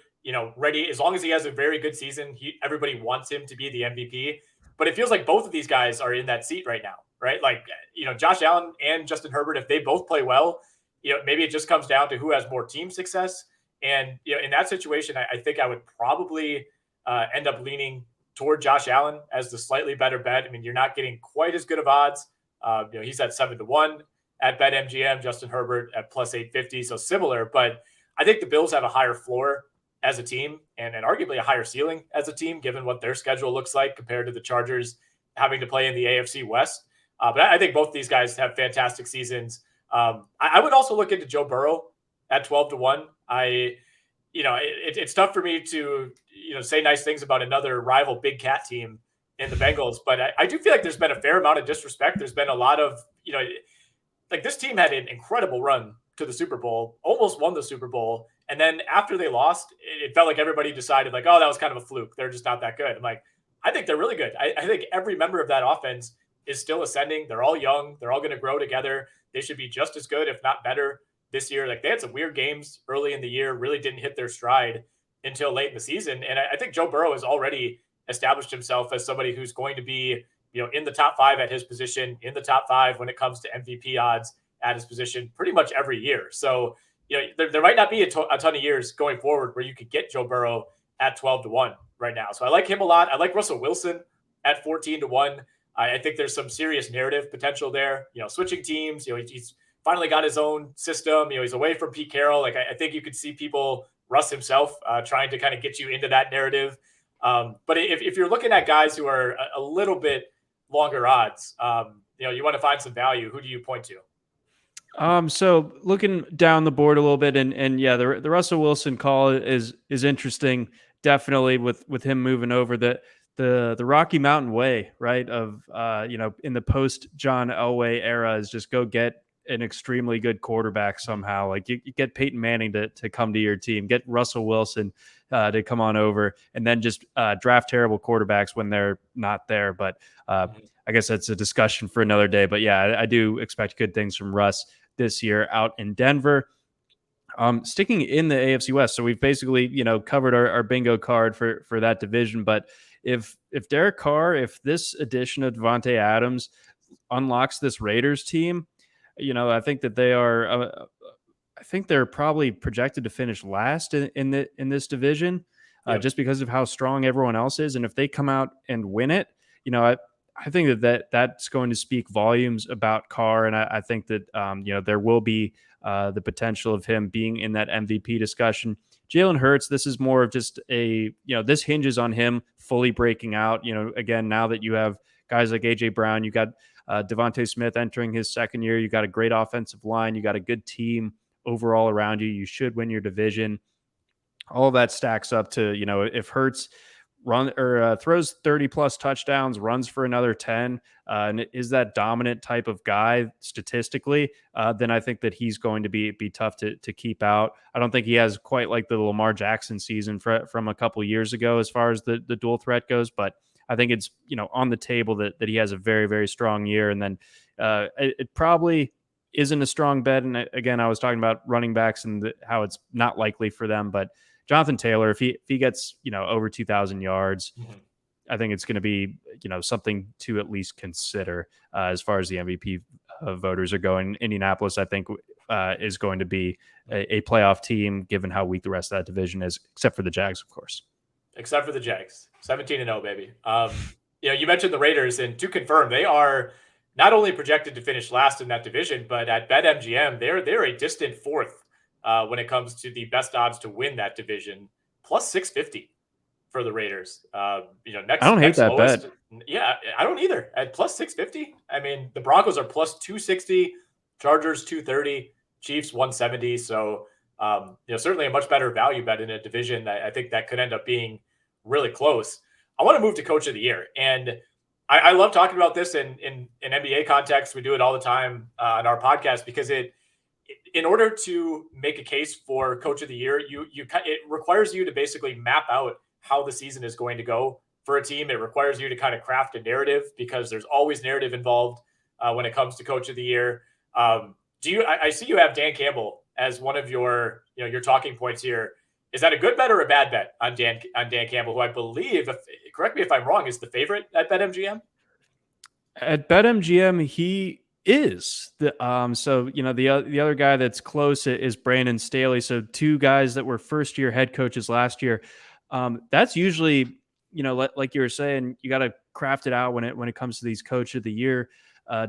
ready. As long as he has a very good season, everybody wants him to be the MVP. But it feels like both of these guys are in that seat right now, right? Like, Josh Allen and Justin Herbert, if they both play well, maybe it just comes down to who has more team success. And, in that situation, I think I would probably end up leaning toward Josh Allen as the slightly better bet. I mean, you're not getting quite as good of odds. He's at 7-1 at BetMGM, Justin Herbert at plus 850. So similar, but I think the Bills have a higher floor as a team and arguably a higher ceiling as a team, given what their schedule looks like compared to the Chargers having to play in the AFC West. But I think both these guys have fantastic seasons. I would also look into Joe Burrow at 12-1. It's tough for me to, say nice things about another rival big cat team in the Bengals, but I do feel like there's been a fair amount of disrespect. There's been a lot of, like this team had an incredible run to the Super Bowl, almost won the Super Bowl. And then after they lost, it felt like everybody decided like, oh, that was kind of a fluke. They're just not that good. I'm like, I think they're really good. I think every member of that offense is still ascending. They're all young. They're all going to grow together. They should be just as good, if not better, this year. Like they had some weird games early in the year, really didn't hit their stride until late in the season. And I think Joe Burrow has already established himself as somebody who's going to be, in the top 5 at his position, in the top 5 when it comes to MVP odds at his position pretty much every year. So, there might not be a ton of years going forward where you could get Joe Burrow at 12-1 right now. So I like him a lot. I like Russell Wilson at 14-1. I think there's some serious narrative potential there. Switching teams, he's finally got his own system. He's away from Pete Carroll. Like I think you could see people, Russ himself, trying to kind of get you into that narrative. But if you're looking at guys who are a little bit longer odds, you want to find some value, who do you point to? So looking down the board a little bit, and yeah, the Russell Wilson call is interesting, definitely with him moving over. the Rocky Mountain way, right? Of in the post John Elway era is just go get an extremely good quarterback somehow. Like you get Peyton Manning to come to your team, get Russell Wilson to come on over, and then just draft terrible quarterbacks when they're not there. But I guess that's a discussion for another day. But yeah, I do expect good things from Russ this year out in Denver. Sticking in the AFC West, so we've basically covered our bingo card for that division. But if Derek Carr, if this addition of Devontae Adams unlocks this Raiders team, I think that they are. I think they're probably projected to finish last in this division, just because of how strong everyone else is. And if they come out and win it, I think that's going to speak volumes about Carr, and I think that there will be the potential of him being in that MVP discussion. Jalen Hurts, this is more of just this hinges on him fully breaking out. Again, now that you have guys like AJ Brown, you got Devontae Smith entering his second year, you got a great offensive line, you got a good team overall around you. You should win your division. All of that stacks up to if Hurts throws 30 plus touchdowns, runs for another 10, and is that dominant type of guy statistically, then I think that he's going to be tough to keep out. I don't think he has quite like the Lamar Jackson season from a couple years ago as far as the dual threat goes, but I think it's on the table that he has a very, very strong year. And then it probably isn't a strong bet. And again, I was talking about running backs and how it's not likely for them, but Jonathan Taylor, if he gets over 2,000 yards, I think it's going to be something to at least consider as far as the MVP voters are going. Indianapolis, I think, is going to be a playoff team, given how weak the rest of that division is, except for the Jags, of course. Except for the Jags, 17-0, baby. You mentioned the Raiders, and to confirm, they are not only projected to finish last in that division, but at BetMGM, they're a distant fourth. When it comes to the best odds to win that division, plus 650 for the Raiders. Next, I don't hate that lowest, bet. Yeah, I don't either. At plus 650, I mean, the Broncos are plus 260, Chargers 230, Chiefs 170. So, certainly a much better value bet in a division. I think that could end up being really close. I want to move to Coach of the Year, and I love talking about this in NBA context. We do it all the time on our podcast because in order to make a case for Coach of the Year, it requires you to basically map out how the season is going to go for a team. It requires you to kind of craft a narrative because there's always narrative involved when it comes to Coach of the Year. I see you have Dan Campbell as one of your talking points here. Is that a good bet or a bad bet on Dan Campbell, who I believe, correct me if I'm wrong, is the favorite at BetMGM? At BetMGM, he is the the other guy that's close is Brandon Staley. So two guys that were first year head coaches last year. That's usually like you were saying, you got to craft it out when it comes to these Coach of the Year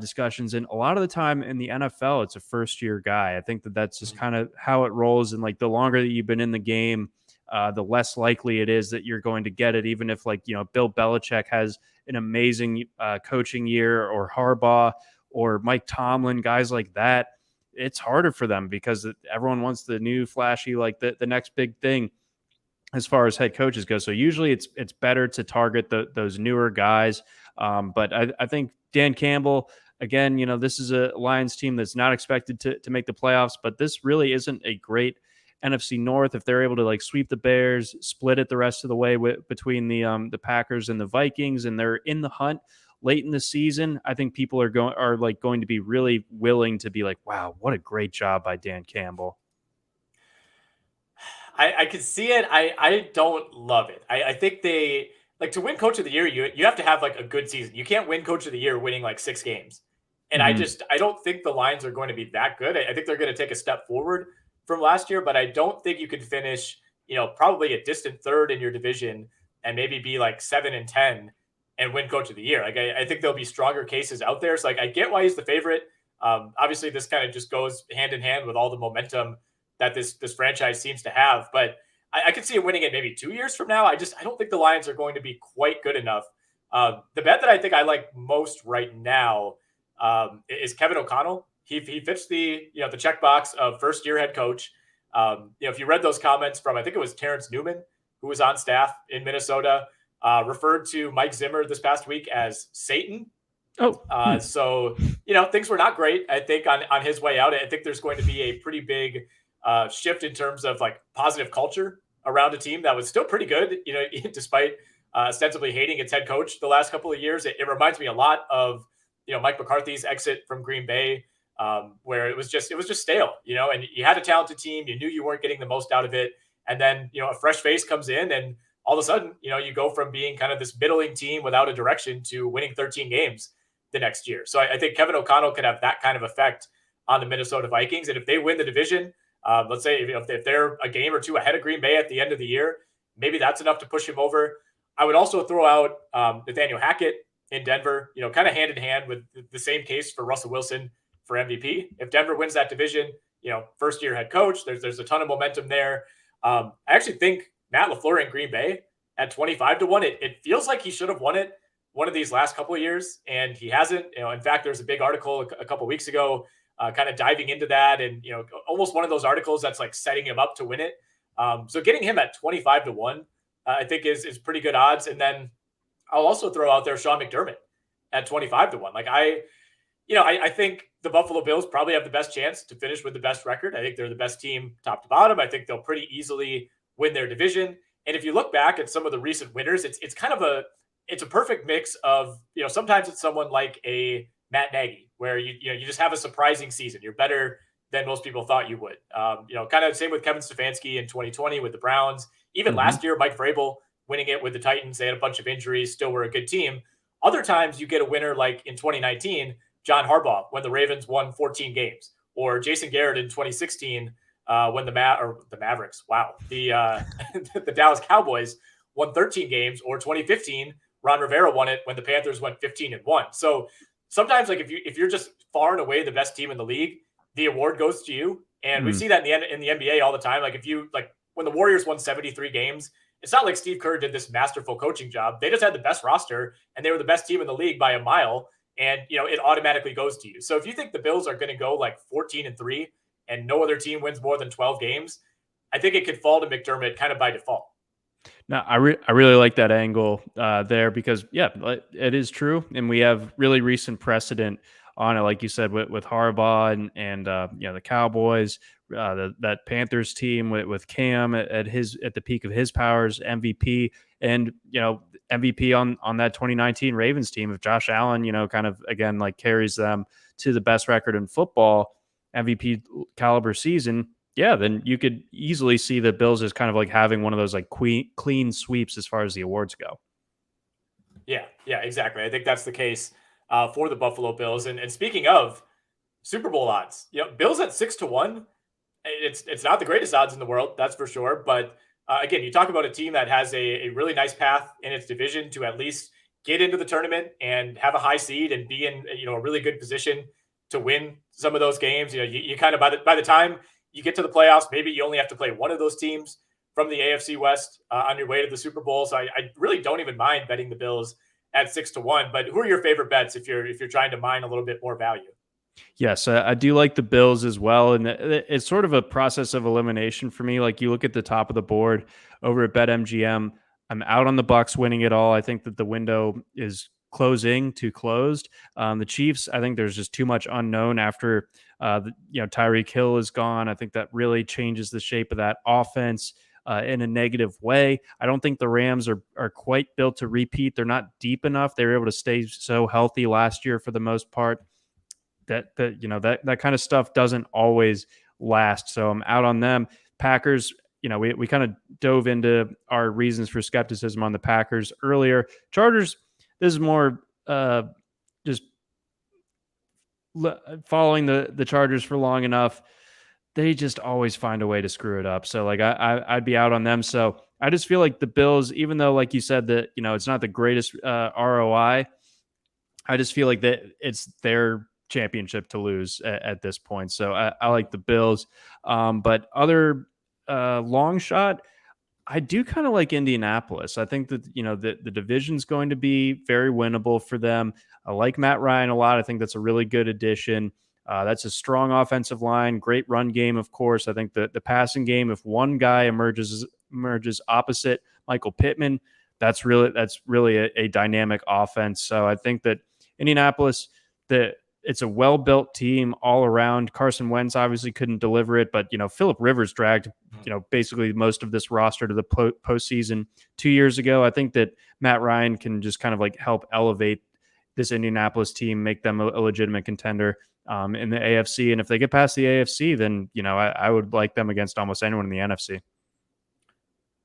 discussions. And a lot of the time in the NFL, it's a first year guy. I think that's just kind of how it rolls. And like the longer that you've been in the game, the less likely it is that you're going to get it. Even if Bill Belichick has an amazing coaching year, or Harbaugh or Mike Tomlin, guys like that, it's harder for them because everyone wants the new flashy, like the next big thing as far as head coaches go. So usually it's better to target those newer guys. But I think Dan Campbell, again, this is a Lions team that's not expected to make the playoffs, but this really isn't a great NFC North. If they're able to sweep the Bears, split it the rest of the way between the Packers and the Vikings, and they're in the hunt late in the season, I think people are going to be really willing to be like, wow, what a great job by Dan Campbell. I can see it. I don't love it. I think they to win Coach of the Year, you have to have a good season. You can't win Coach of the Year winning 6 games. And I don't think the Lions are going to be that good. I think they're going to take a step forward from last year, but I don't think you can finish, probably a distant third in your division and maybe be 7-10 and win Coach of the Year. I think there'll be stronger cases out there. So I get why he's the favorite. Obviously this kind of just goes hand in hand with all the momentum that this franchise seems to have, but I could see him winning it maybe 2 years from now. I don't think the Lions are going to be quite good enough. The bet that I think I like most right now is Kevin O'Connell. He fits the the checkbox of first year head coach. If you read those comments from, I think it was Terrence Newman, who was on staff in Minnesota, referred to Mike Zimmer this past week as Satan. Oh, so, things were not great, I think, on his way out. I think there's going to be a pretty big shift in terms of like positive culture around a team that was still pretty good, despite ostensibly hating its head coach the last couple of years. It reminds me a lot of, Mike McCarthy's exit from Green Bay, where it was just stale, and you had a talented team. You knew you weren't getting the most out of it. And then, a fresh face comes in, and all of a sudden, you go from being kind of this middling team without a direction to winning 13 games the next year. So I think Kevin O'Connell could have that kind of effect on the Minnesota Vikings. And if they win the division, let's say if they're a game or two ahead of Green Bay at the end of the year, maybe that's enough to push him over. I would also throw out Nathaniel Hackett in Denver, kind of hand in hand with the same case for Russell Wilson for MVP. If Denver wins that division, first year head coach, there's a ton of momentum there. I actually think Matt LaFleur in Green Bay at 25-1, it feels like he should have won it one of these last couple of years, and he hasn't. In fact, there's a big article a couple of weeks ago kind of diving into that, and almost one of those articles that's like setting him up to win it. So getting him at 25-1, I think is pretty good odds. And then I'll also throw out there Sean McDermott at 25-1. Like I think the Buffalo Bills probably have the best chance to finish with the best record. I think they're the best team top to bottom. I think they'll pretty easily win their division. And if you look back at some of the recent winners, it's kind of a perfect mix of, sometimes it's someone like a Matt Nagy, where you just have a surprising season. You're better than most people thought you would. Kind of same with Kevin Stefanski in 2020 with the Browns. Even last year, Mike Vrabel winning it with the Titans. They had a bunch of injuries, still were a good team. Other times you get a winner like in 2019, John Harbaugh, when the Ravens won 14 games, or Jason Garrett in 2016 when the Mavericks, the Dallas Cowboys won 13 games, or 2015, Ron Rivera won it when the Panthers went 15-1. So sometimes, like if you're just far and away the best team in the league, the award goes to you. And we see that in the NBA all the time. Like when the Warriors won 73 games, it's not like Steve Kerr did this masterful coaching job. They just had the best roster, and they were the best team in the league by a mile. And it automatically goes to you. So if you think the Bills are going to go like 14-3 and no other team wins more than 12 games, I think it could fall to McDermott kind of by default. No, I really like that angle there because, it is true. And we have really recent precedent on it, like you said, with Harbaugh and the Cowboys, that Panthers team with Cam at the peak of his powers, MVP, and, MVP on that 2019 Ravens team. If Josh Allen, kind of, again, like carries them to the best record in football, MVP caliber season, then you could easily see the Bills as kind of like having one of those like clean sweeps as far as the awards go. Yeah, exactly. I think that's the case for the Buffalo Bills. And speaking of Super Bowl odds, Bills at 6-1. It's not the greatest odds in the world, that's for sure. But again, you talk about a team that has a really nice path in its division to at least get into the tournament and have a high seed and be in a really good position to win some of those games. You kind of by the time you get to the playoffs, maybe you only have to play one of those teams from the AFC West on your way to the Super Bowl. So I really don't even mind betting the Bills at 6-1. But who are your favorite bets if you're trying to mine a little bit more value? Yes, I do like the Bills as well. And it's sort of a process of elimination for me. Like you look at the top of the board over at BetMGM, I'm out on the Bucs winning it all. I think that the window is closing to closed. The Chiefs, I think there's just too much unknown after Tyreek Hill is gone. I think that really changes the shape of that offense in a negative way. I don't think the Rams are quite built to repeat. They're not deep enough. They were able to stay so healthy last year for the most part. That kind of stuff doesn't always last. So I'm out on them. Packers, we kind of dove into our reasons for skepticism on the Packers earlier. Chargers, this is more just following the Chargers for long enough. They just always find a way to screw it up. So like I'd be out on them. So I just feel like the Bills, even though like you said that, it's not the greatest ROI, I just feel like that it's their championship to lose at this point. So I like the Bills. But other long shot, I do kind of like Indianapolis. I think that, the division's going to be very winnable for them. I like Matt Ryan a lot. I think that's a really good addition. That's a strong offensive line, great run game, of course. I think the passing game, if one guy emerges opposite Michael Pittman, that's really a dynamic offense. So I think that Indianapolis, it's a well-built team all around. Carson Wentz obviously couldn't deliver it, but Phillip Rivers dragged basically most of this roster to the postseason 2 years ago. I think that Matt Ryan can just kind of like help elevate this Indianapolis team, make them a legitimate contender in the AFC. And if they get past the AFC, then I would like them against almost anyone in the NFC.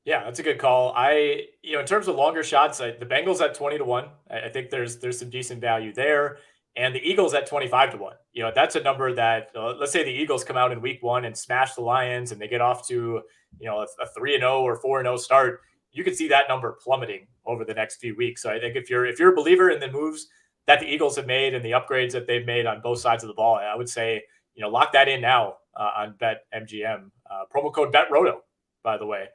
Yeah, that's a good call. In terms of longer shots, the Bengals at 20-1. I think there's some decent value there. And the Eagles at 25-1. That's a number that, let's say the Eagles come out in week 1 and smash the Lions and they get off to, a 3-0 or 4-0 start. You can see that number plummeting over the next few weeks. So I think if you're a believer in the moves that the Eagles have made and the upgrades that they've made on both sides of the ball, I would say, lock that in now on BetMGM. Promo code BetRoto, by the way.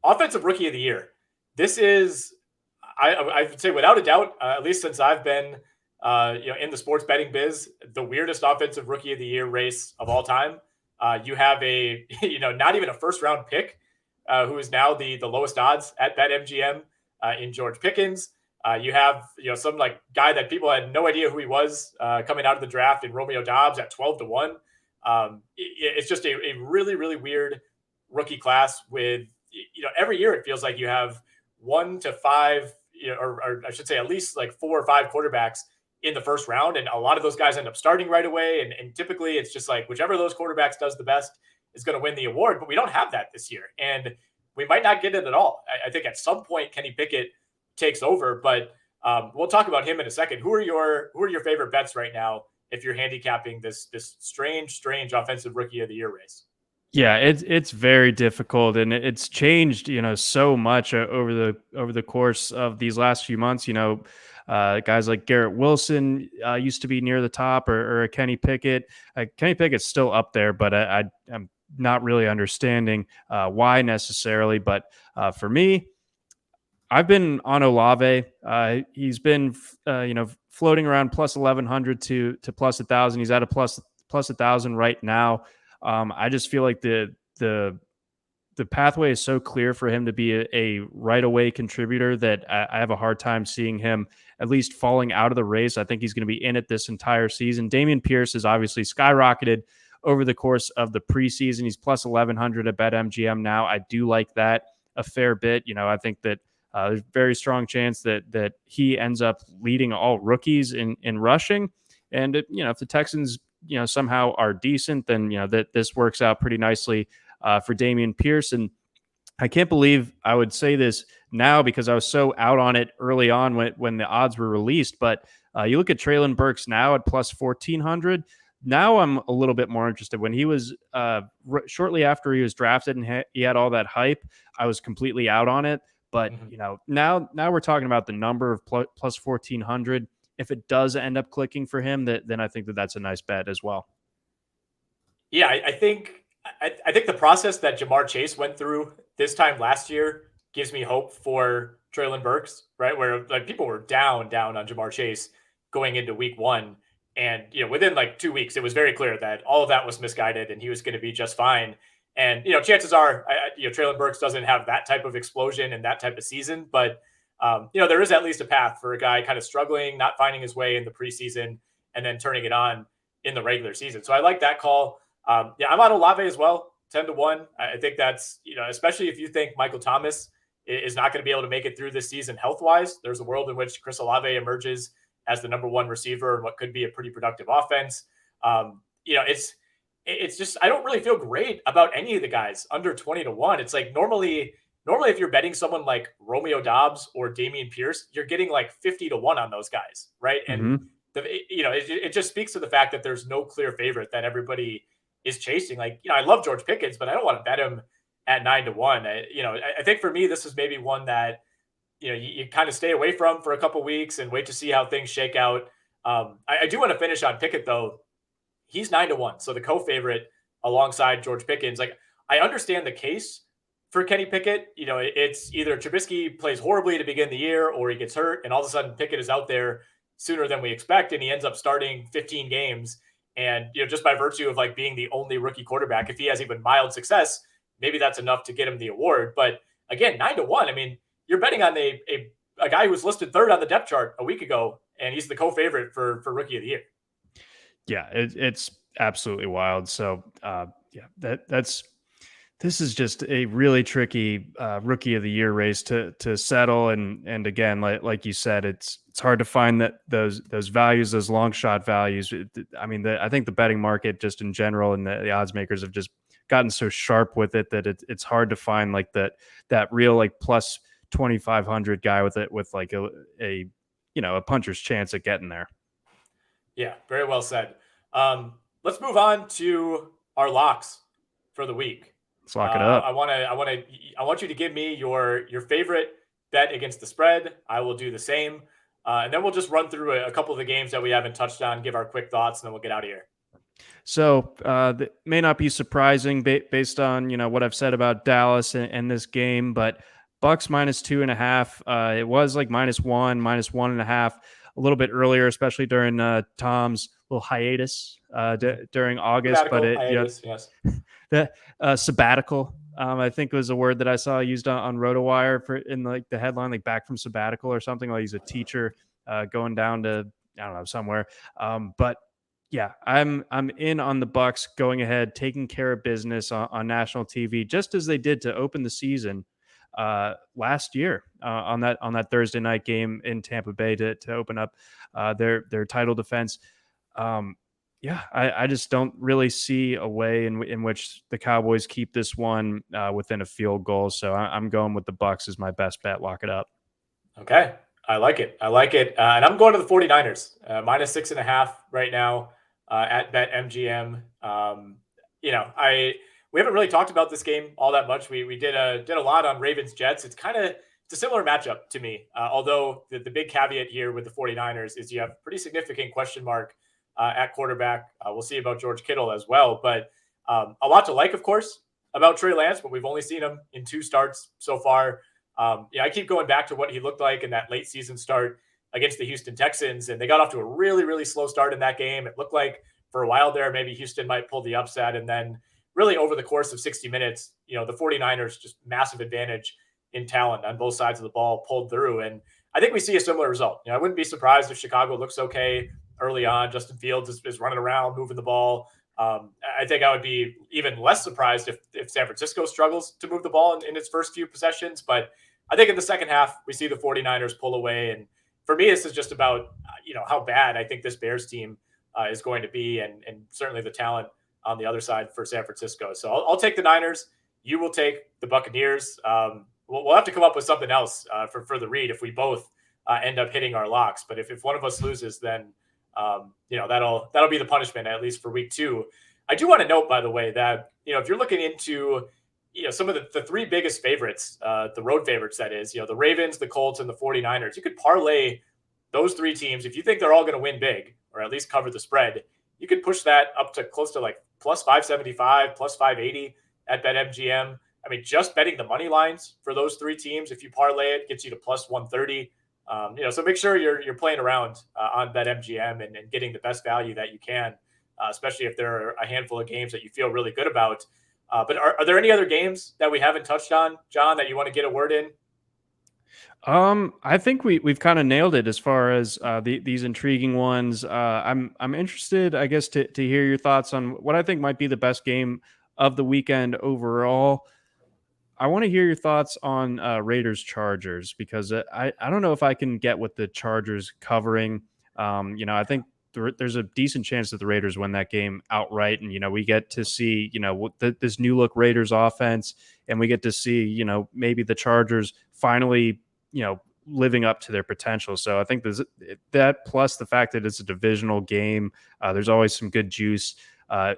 Offensive Rookie of the Year. This is, I would say without a doubt, at least since I've been in the sports betting biz, the weirdest Offensive Rookie of the Year race of all time. You have a not even a first round pick who is now the lowest odds at BetMGM in George Pickens. You have some like guy that people had no idea who he was coming out of the draft in Romeo Doubs at 12-1. It's just a really, really weird rookie class with, every year it feels like you have 1 to 5, or I should say at least like 4 or 5 quarterbacks in the first round. And a lot of those guys end up starting right away. And typically it's just like whichever of those quarterbacks does the best is going to win the award. But we don't have that this year. And we might not get it at all. I think at some point Kenny Pickett takes over, but we'll talk about him in a second. Who are your favorite bets right now if you're handicapping this strange Offensive Rookie of the Year race? Yeah, it's very difficult, and it's changed, so much over the course of these last few months. Guys like Garrett Wilson used to be near the top, or Kenny Pickett. Kenny Pickett's still up there, but I'm not really understanding why necessarily. But for me, I've been on Olave. He's been floating around plus 1,100 to plus 1,000. He's at a plus 1,000 right now. I just feel like the pathway is so clear for him to be a right away contributor that I have a hard time seeing him at least falling out of the race. I think he's going to be in it this entire season. Damien Pierce has obviously skyrocketed over the course of the preseason. He's plus 1,100 at BetMGM now. I do like that a fair bit. I think that there's a very strong chance that he ends up leading all rookies in rushing. And if the Texans somehow are decent, then that this works out pretty nicely for Damien Pierce. And I can't believe I would say this now because I was so out on it early on when the odds were released. But you look at Treylon Burks now at plus 1,400. Now I'm a little bit more interested. When he was shortly after he was drafted and he had all that hype, I was completely out on it. But now we're talking about the number of plus 1,400. If it does end up clicking for him, then I think that's a nice bet as well. Yeah, I think the process that Jamar Chase went through this time last year gives me hope for Treylon Burks, right? Where like people were down on Jamar Chase going into week 1. And, within like 2 weeks, it was very clear that all of that was misguided and he was going to be just fine. And, chances are, Treylon Burks doesn't have that type of explosion and that type of season, but there is at least a path for a guy kind of struggling, not finding his way in the preseason, and then turning it on in the regular season. So I like that call. I'm on Olave as well, 10-1. I think that's, especially if you think Michael Thomas is not going to be able to make it through this season health-wise. There's a world in which Chris Olave emerges as the number 1 receiver in what could be a pretty productive offense. It's just, I don't really feel great about any of the guys under 20-1. It's like normally if you're betting someone like Romeo Doubs or Damien Pierce, you're getting like 50-1 on those guys, right? And it just speaks to the fact that there's no clear favorite that everybody is chasing. Like, I love George Pickens, but I don't want to bet him at 9-1. I think for me, this is maybe one that you kind of stay away from for a couple weeks and wait to see how things shake out. I do want to finish on Pickett though. He's 9-1, so the co-favorite alongside George Pickens. Like, I understand the case for Kenny Pickett. It's either Trubisky plays horribly to begin the year or he gets hurt and all of a sudden Pickett is out there sooner than we expect and he ends up starting 15 games. And, just by virtue of like being the only rookie quarterback, if he has even mild success, maybe that's enough to get him the award. But again, 9-1, I mean, you're betting on a guy who was listed third on the depth chart a week ago, and he's the co-favorite for Rookie of the Year. Yeah, it's absolutely wild. So yeah, this is just a really tricky Rookie of the Year race to settle. And again, like you said, it's hard to find that those values, those long shot values. I mean, I think the betting market just in general and the odds makers have just gotten so sharp with it that it's hard to find like that real like plus 2,500 guy with like a a puncher's chance at getting there. Yeah, very well said. Let's move on to our locks for the week. Let's lock it up. I want you to give me your favorite bet against the spread. I will do the same, and then we'll just run through a couple of the games that we haven't touched on, give our quick thoughts, and then we'll get out of here. So that may not be surprising based on what I've said about Dallas and this game, but Bucks -2.5. It was like -1, -1.5 a little bit earlier, especially during Tom's little hiatus during August. But hiatus, yes. The sabbatical, I think was a word that I saw used on RotoWire for in like the headline, like back from sabbatical or something. Like he's a teacher going down to I don't know somewhere, but. Yeah, I'm in on the Bucks going ahead, taking care of business on national TV, just as they did to open the season last year on that Thursday night game in Tampa Bay to open up their title defense. Yeah, I just don't really see a way in which the Cowboys keep this one within a field goal. So I'm going with the Bucks as my best bet. Lock it up. Okay, I like it. And I'm going to the 49ers, -6.5 right now. At BetMGM. We haven't really talked about this game all that much. We did a lot on Ravens Jets. It's a similar matchup to me. Although the big caveat here with the 49ers is you have a pretty significant question mark at quarterback. We'll see about George Kittle as well, but a lot to like, of course, about Trey Lance, but we've only seen him in 2 starts so far. I keep going back to what he looked like in that late season start against the Houston Texans, and they got off to a really, really slow start in that game. It looked like for a while there, maybe Houston might pull the upset, and then really over the course of 60 minutes, the 49ers just massive advantage in talent on both sides of the ball pulled through. And I think we see a similar result. I wouldn't be surprised if Chicago looks okay early on. Justin Fields is running around, moving the ball. I think I would be even less surprised if San Francisco struggles to move the ball in its first few possessions. But I think in the second half, we see the 49ers pull away. And for me, this is just about, how bad I think this Bears team is going to be, and certainly the talent on the other side for San Francisco. So I'll take the Niners. You will take the Buccaneers. We'll have to come up with something else for the read if we both end up hitting our locks. But if one of us loses, then that'll be the punishment, at least for week 2. I do want to note, by the way, that if you're looking into some of the 3 biggest favorites, the road favorites, that is, the Ravens, the Colts, and the 49ers, you could parlay those 3 teams. If you think they're all going to win big or at least cover the spread, you could push that up to close to like plus 575, plus 580 at BetMGM. I mean, just betting the money lines for those 3 teams, if you parlay it, gets you to plus 130. So make sure you're playing around on BetMGM and getting the best value that you can, especially if there are a handful of games that you feel really good about. But are there any other games that we haven't touched on, John, that you want to get a word in? I think we've kind of nailed it as far as these intriguing ones. I'm interested, I guess, to hear your thoughts on what I think might be the best game of the weekend overall. I want to hear your thoughts on Raiders Chargers, because I don't know if I can get with the Chargers covering. I think there's a decent chance that the Raiders win that game outright, and we get to see this new look Raiders offense, and we get to see maybe the Chargers finally living up to their potential. So I think there's that, plus the fact that it's a divisional game. There's always some good juice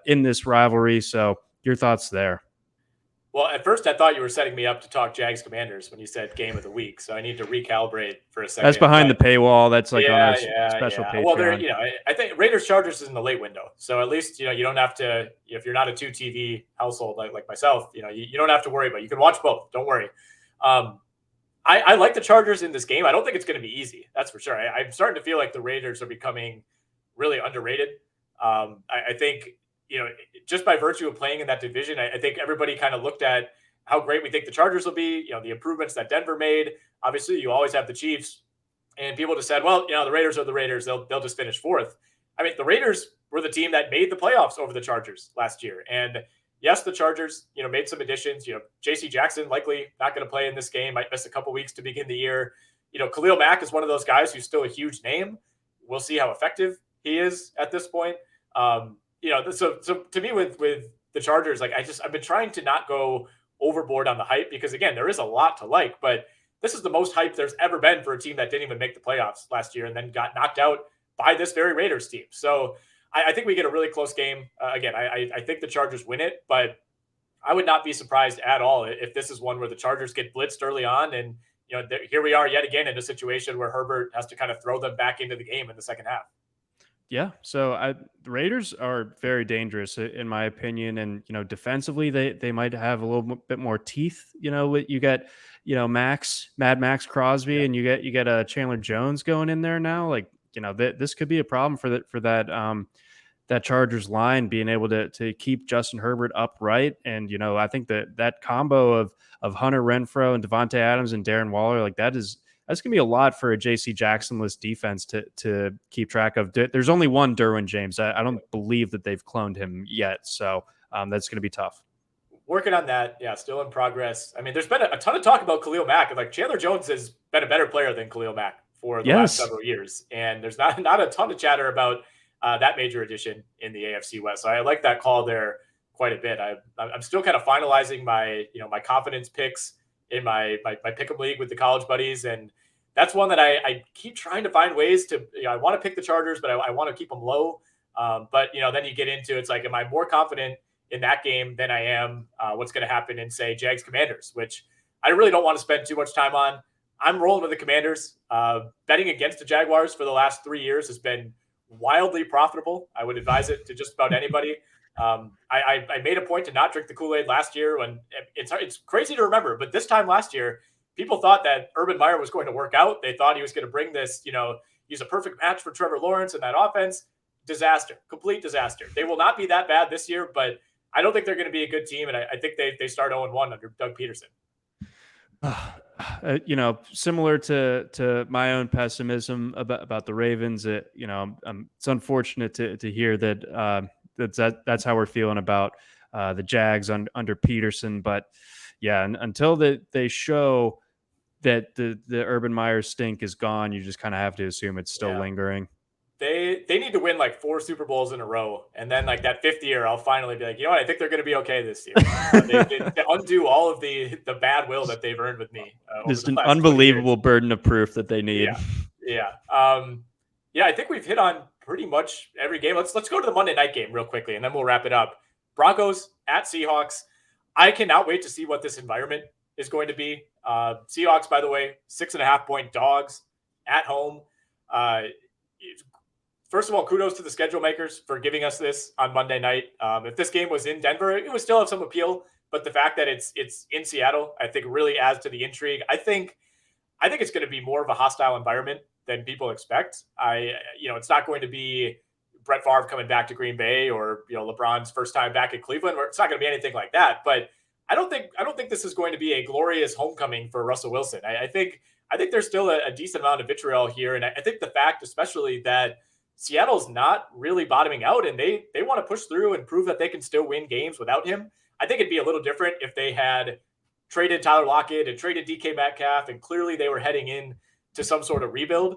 in this rivalry. So your thoughts there? Well, at first I thought you were setting me up to talk Jags Commanders when you said game of the week. So I need to recalibrate for a second. That's behind the paywall. That's like on our special Patreon. Well, I think Raiders Chargers is in the late window. So at least, you don't have to, if you're not a 2 TV household like myself, you don't have to worry about it. You can watch both. Don't worry. I like the Chargers in this game. I don't think it's going to be easy. That's for sure. I'm starting to feel like the Raiders are becoming really underrated. I think, just by virtue of playing in that division, I think everybody kind of looked at how great we think the Chargers will be, the improvements that Denver made. Obviously, you always have the Chiefs, and people just said, well, the Raiders are the Raiders. They'll just finish fourth. I mean, the Raiders were the team that made the playoffs over the Chargers last year. And yes, the Chargers, made some additions. J.C. Jackson likely not going to play in this game. Might miss a couple weeks to begin the year. Khalil Mack is one of those guys who's still a huge name. We'll see how effective he is at this point. So to me with the Chargers, I've been trying to not go overboard on the hype because again, there is a lot to like, but this is the most hype there's ever been for a team that didn't even make the playoffs last year and then got knocked out by this very Raiders team. So I think we get a really close game. Again, I think the Chargers win it, but I would not be surprised at all if this is one where the Chargers get blitzed early on. And, here we are yet again in a situation where Herbert has to kind of throw them back into the game in the second half. Yeah, so the Raiders are very dangerous in my opinion, and defensively they might have a little bit more teeth. You get Mad Max Crosby, and you get Chandler Jones going in there now. This could be a problem for that Chargers line being able to keep Justin Herbert upright, and I think that combo of Hunter Renfrow and Devontae Adams and Darren Waller, that's going to be a lot for a J.C. Jackson-less defense to keep track of. There's only one Derwin James. I don't believe that they've cloned him yet, so that's going to be tough. Working on that, yeah, still in progress. I mean, there's been a ton of talk about Khalil Mack, and Chandler Jones has been a better player than Khalil Mack for the last several years, and there's not a ton of chatter about that major addition in the AFC West. So I like that call there quite a bit. I'm still kind of finalizing my my confidence picks in my pick'em league with the college buddies. And that's one that I keep trying to find ways to, I want to pick the Chargers, but I want to keep them low. But then you get into, it's am I more confident in that game than I am what's going to happen in, say, Jags Commanders, which I really don't want to spend too much time on. I'm rolling with the Commanders. Betting against the Jaguars for the last 3 years has been wildly profitable. I would advise it to just about anybody. I made a point to not drink the Kool-Aid last year when it's crazy to remember, but this time last year, people thought that Urban Meyer was going to work out. They thought he was going to bring this, he's a perfect match for Trevor Lawrence and that offense. Disaster, complete disaster. They will not be that bad this year, but I don't think they're going to be a good team. And I think they start 0-1 under Doug Peterson. Similar to my own pessimism about the Ravens, it's unfortunate to hear that that's how we're feeling about the Jags under Peterson. But yeah, until they show that the Urban Meyer stink is gone, you just kind of have to assume it's still lingering. They need to win 4 Super Bowls in a row, and then that 5th year, I'll finally be what, I think they're going to be okay this year. They undo all of the bad will that they've earned with me. Just an unbelievable burden of proof that they need. Yeah. I think we've hit on pretty much every game. Let's go to the Monday night game real quickly, and then we'll wrap it up. Broncos at Seahawks. I cannot wait to see what this environment is going to be. Seahawks, by the way, 6.5-point dogs at home. First of all, kudos to the schedule makers for giving us this on Monday night. If this game was in Denver, it would still have some appeal, but the fact that it's in Seattle, I think really adds to the intrigue. I think it's going to be more of a hostile environment than people expect. It's not going to be Brett Favre coming back to Green Bay or LeBron's first time back at Cleveland. It's not going to be anything like that. But I don't think this is going to be a glorious homecoming for Russell Wilson. I think there's still a decent amount of vitriol here, and I think the fact, especially that Seattle's not really bottoming out, and they want to push through and prove that they can still win games without him. I think it'd be a little different if they had traded Tyler Lockett and traded DK Metcalf, and clearly they were heading in to some sort of rebuild.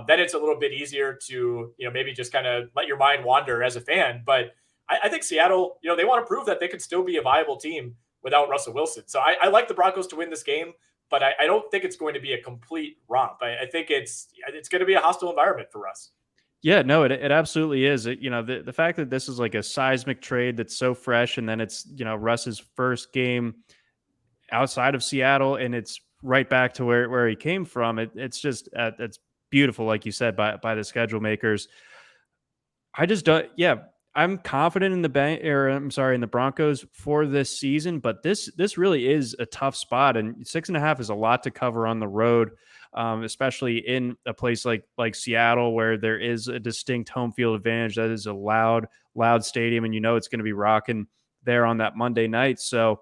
Then it's a little bit easier to maybe just kind of let your mind wander as a fan. But I think Seattle, they want to prove that they could still be a viable team without Russell Wilson. So I like the Broncos to win this game, but I don't think it's going to be a complete romp. I think it's going to be a hostile environment for Russ. Yeah, no, it absolutely is. The fact that this is a seismic trade that's so fresh, and then it's Russ's first game outside of Seattle, and it's right back to where he came from. It's just it's beautiful, like you said, by the schedule makers. I just don't. Yeah, I'm confident in the Broncos for this season, but this really is a tough spot, and 6.5 is a lot to cover on the road. Especially in a place like Seattle, where there is a distinct home field advantage. That is a loud stadium, and it's going to be rocking there on that Monday night. So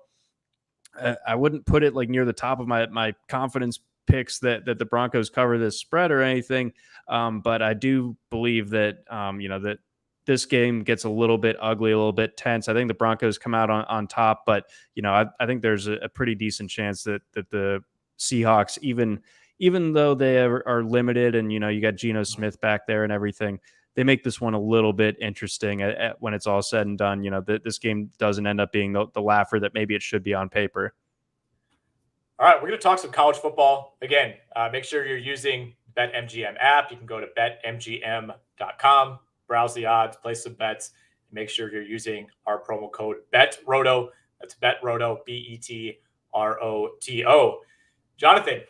I wouldn't put it like near the top of my confidence picks that the Broncos cover this spread or anything. But I do believe that, that this game gets a little bit ugly, a little bit tense. I think the Broncos come out on top, but, I think there's a pretty decent chance that the Seahawks, even though they are limited and, you got Geno Smith back there and everything, they make this one a little bit interesting when it's all said and done. This game doesn't end up being the laugher that maybe it should be on paper. All right, we're going to talk some college football. Again, make sure you're using BetMGM app. You can go to betmgm.com, browse the odds, place some bets, and make sure you're using our promo code BETROTO. That's BETROTO, BETROTO. Jonathan,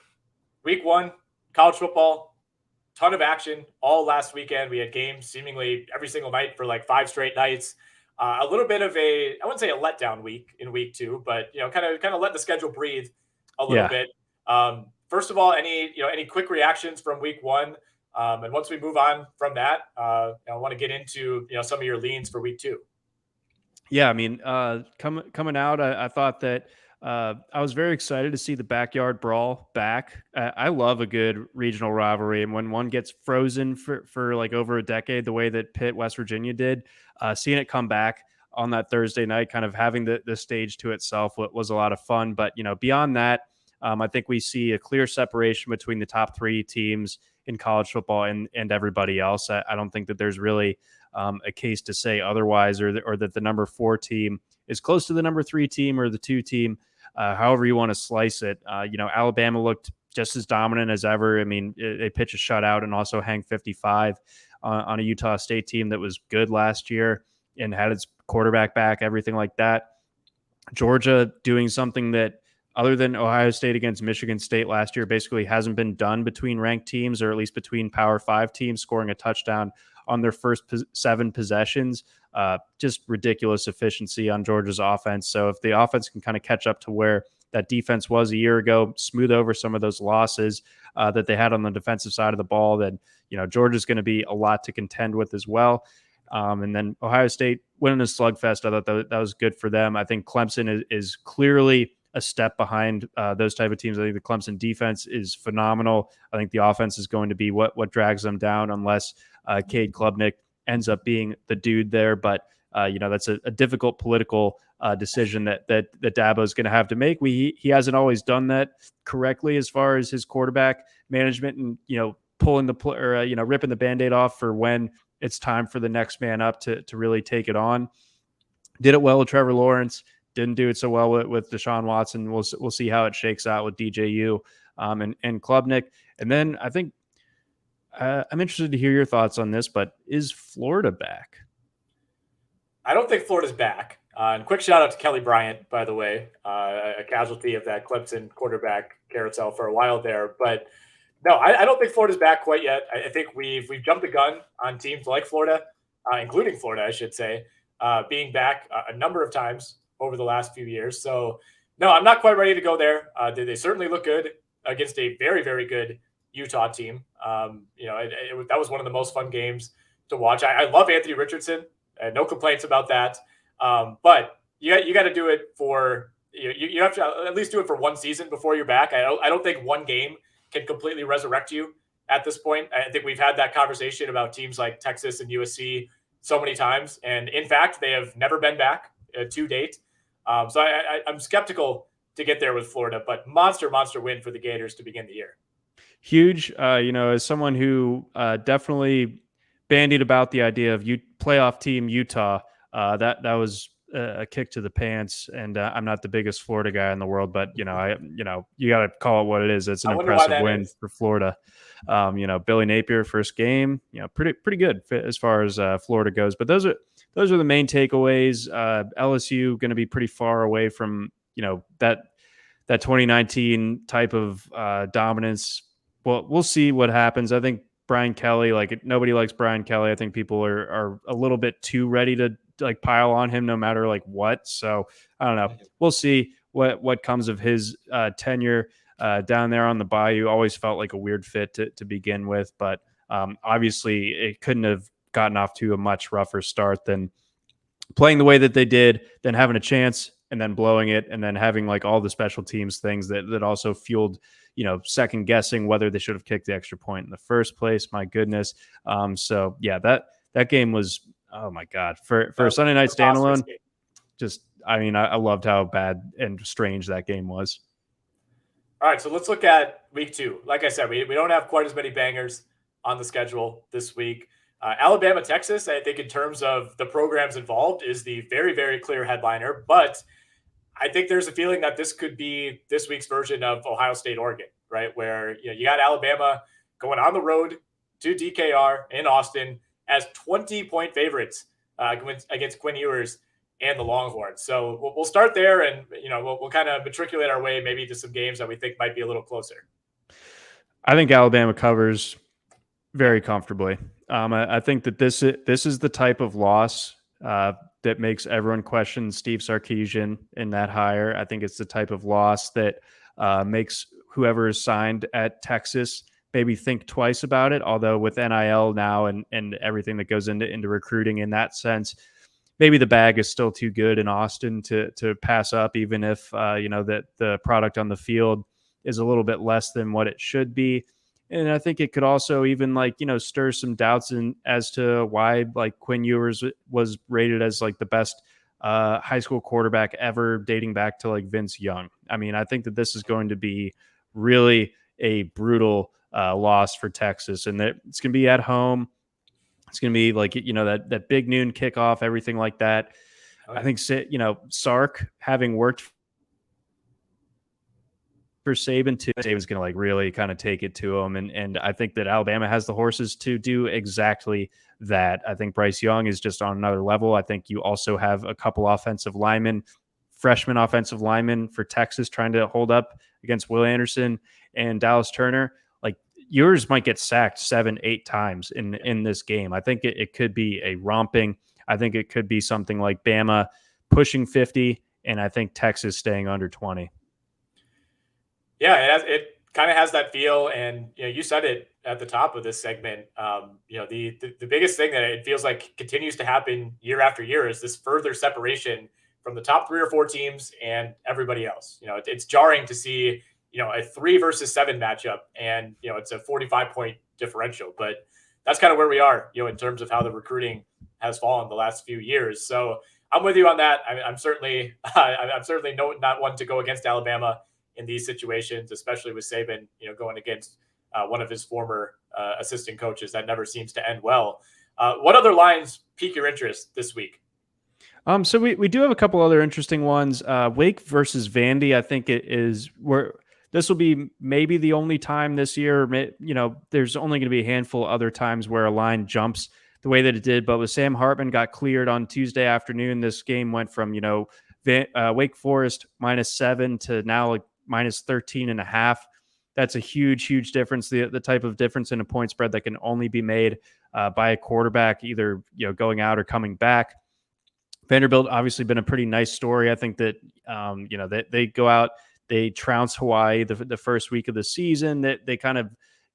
week 1, college football, ton of action all last weekend. We had games seemingly every single night for like 5 straight nights. A little bit of I wouldn't say a letdown week in week 2, but kind of let the schedule breathe a little bit. First of all, any quick reactions from week 1? And once we move on from that, I want to get into some of your leans for week 2. Yeah, I mean, coming out, I thought that I was very excited to see the backyard brawl back. I love a good regional rivalry, and when one gets frozen for like over a decade, the way that Pitt, West Virginia did, seeing it come back on that Thursday night, kind of having the stage to itself was a lot of fun. But beyond that, I think we see a clear separation between the top 3 teams in college football and everybody else. I don't think that there's really a case to say otherwise, or that the number 4 team is close to the number 3 team or the 2 team, however you want to slice it. Alabama looked just as dominant as ever. I mean, they pitch a shutout and also hang 55 on a Utah State team that was good last year and had its quarterback back, everything like that. Georgia doing something that, other than Ohio State against Michigan State last year, basically hasn't been done between ranked teams, or at least between Power 5 teams, scoring a touchdown on their first 7 possessions. Just ridiculous efficiency on Georgia's offense. So if the offense can kind of catch up to where that defense was a year ago, smooth over some of those losses that they had on the defensive side of the ball, then Georgia's going to be a lot to contend with as well. And then Ohio State winning a slugfest, I thought that was good for them. I think Clemson is clearly a step behind those type of teams. I think the Clemson defense is phenomenal. I think the offense is going to be what drags them down, unless Cade Klubnik ends up being the dude there. But that's a difficult political decision that Dabo is going to have to make. He hasn't always done that correctly as far as his quarterback management and pulling ripping the Band-Aid off for when it's time for the next man up to really take it on. Did it well with Trevor Lawrence. Didn't do it so well with Deshaun Watson. We'll see how it shakes out with DJU and Klubnik. And then I think I'm interested to hear your thoughts on this, but is Florida back? I don't think Florida's back. And quick shout out to Kelly Bryant, by the way, a casualty of that Clemson quarterback carousel for a while there. But no, I don't think Florida's back quite yet. I think we've jumped the gun on teams like Florida, including Florida, I should say, being back a number of times over the last few years. So no, I'm not quite ready to go there. They certainly look good against a very, very good Utah team. That was one of the most fun games to watch. I love Anthony Richardson. No complaints about that. But you got to do it for you have to at least do it for one season before you're back. I don't think one game can completely resurrect you at this point. I think we've had that conversation about teams like Texas and USC so many times, and in fact, they have never been back to date. So I'm skeptical to get there with Florida, but monster win for the Gators to begin the year. Huge. As someone who definitely bandied about the idea of playoff team Utah, that was a kick to the pants. And I'm not the biggest Florida guy in the world, but you got to call it what it is. It's an impressive win for Florida. Billy Napier, first game, pretty good as far as Florida goes. But those are the main takeaways. LSU going to be pretty far away from that 2019 type of dominance. Well, we'll see what happens. I think Brian Kelly, nobody likes Brian Kelly. I think people are a little bit too ready to pile on him no matter what. So I don't know. We'll see what comes of his tenure down there on the Bayou. Always felt like a weird fit to begin with, but obviously it couldn't have gotten off to a much rougher start than playing the way that they did, then having a chance and then blowing it, and then having like all the special teams things that also fueled, second guessing whether they should have kicked the extra point in the first place. My goodness. So yeah, that game was, oh my God, for a Sunday night standalone. I loved how bad and strange that game was. All right, so let's look at week 2. Like I said, we don't have quite as many bangers on the schedule this week. Alabama, Texas, I think in terms of the programs involved, is the very, very clear headliner. But I think there's a feeling that this could be this week's version of Ohio State, Oregon, right? Where you got Alabama going on the road to DKR in Austin as 20-point favorites against Quinn Ewers and the Longhorns. So we'll start there, and we'll kind of matriculate our way maybe to some games that we think might be a little closer. I think Alabama covers very comfortably. I think that this is the type of loss that makes everyone question Steve Sarkisian in that hire. I think it's the type of loss that makes whoever is signed at Texas maybe think twice about it. Although with NIL now and everything that goes into recruiting in that sense, maybe the bag is still too good in Austin to pass up, even if that the product on the field is a little bit less than what it should be. And I think it could also even stir some doubts as to why Quinn Ewers was rated as the best high school quarterback ever, dating back to Vince Young. I mean, I think that this is going to be really a brutal loss for Texas, and that it's going to be at home. It's going to be that big noon kickoff, everything like that. I think Sark, having worked for Saban too, Saban's going to really kind of take it to him. And I think that Alabama has the horses to do exactly that. I think Bryce Young is just on another level. I think you also have a couple freshman offensive linemen for Texas trying to hold up against Will Anderson and Dallas Turner. Yours might get sacked 7-8 times in this game. I think it could be a romping. I think it could be something like Bama pushing 50, and I think Texas staying under 20. Yeah, it kind of has that feel, and you said it at the top of this segment. The biggest thing that it feels like continues to happen year after year is this further separation from the top 3 or 4 teams and everybody else. It's jarring to see a 3 versus 7 matchup, and it's a 45-point differential. But that's kind of where we are, in terms of how the recruiting has fallen the last few years. So I'm with you on that. I'm certainly not one to go against Alabama in these situations, especially with Saban, going against one of his former assistant coaches. That never seems to end well. What other lines pique your interest this week? So we do have a couple other interesting ones. Wake versus Vandy. I think it is where this will be maybe the only time this year. There's only going to be a handful of other times where a line jumps the way that it did. But with Sam Hartman got cleared on Tuesday afternoon, this game went from Wake Forest -7 to now -13.5. That's a huge difference. The type of difference in a point spread that can only be made by a quarterback, either going out or coming back. Vanderbilt obviously been a pretty nice story. I think that they go out, they trounce Hawaii the first week of the season. That they kind of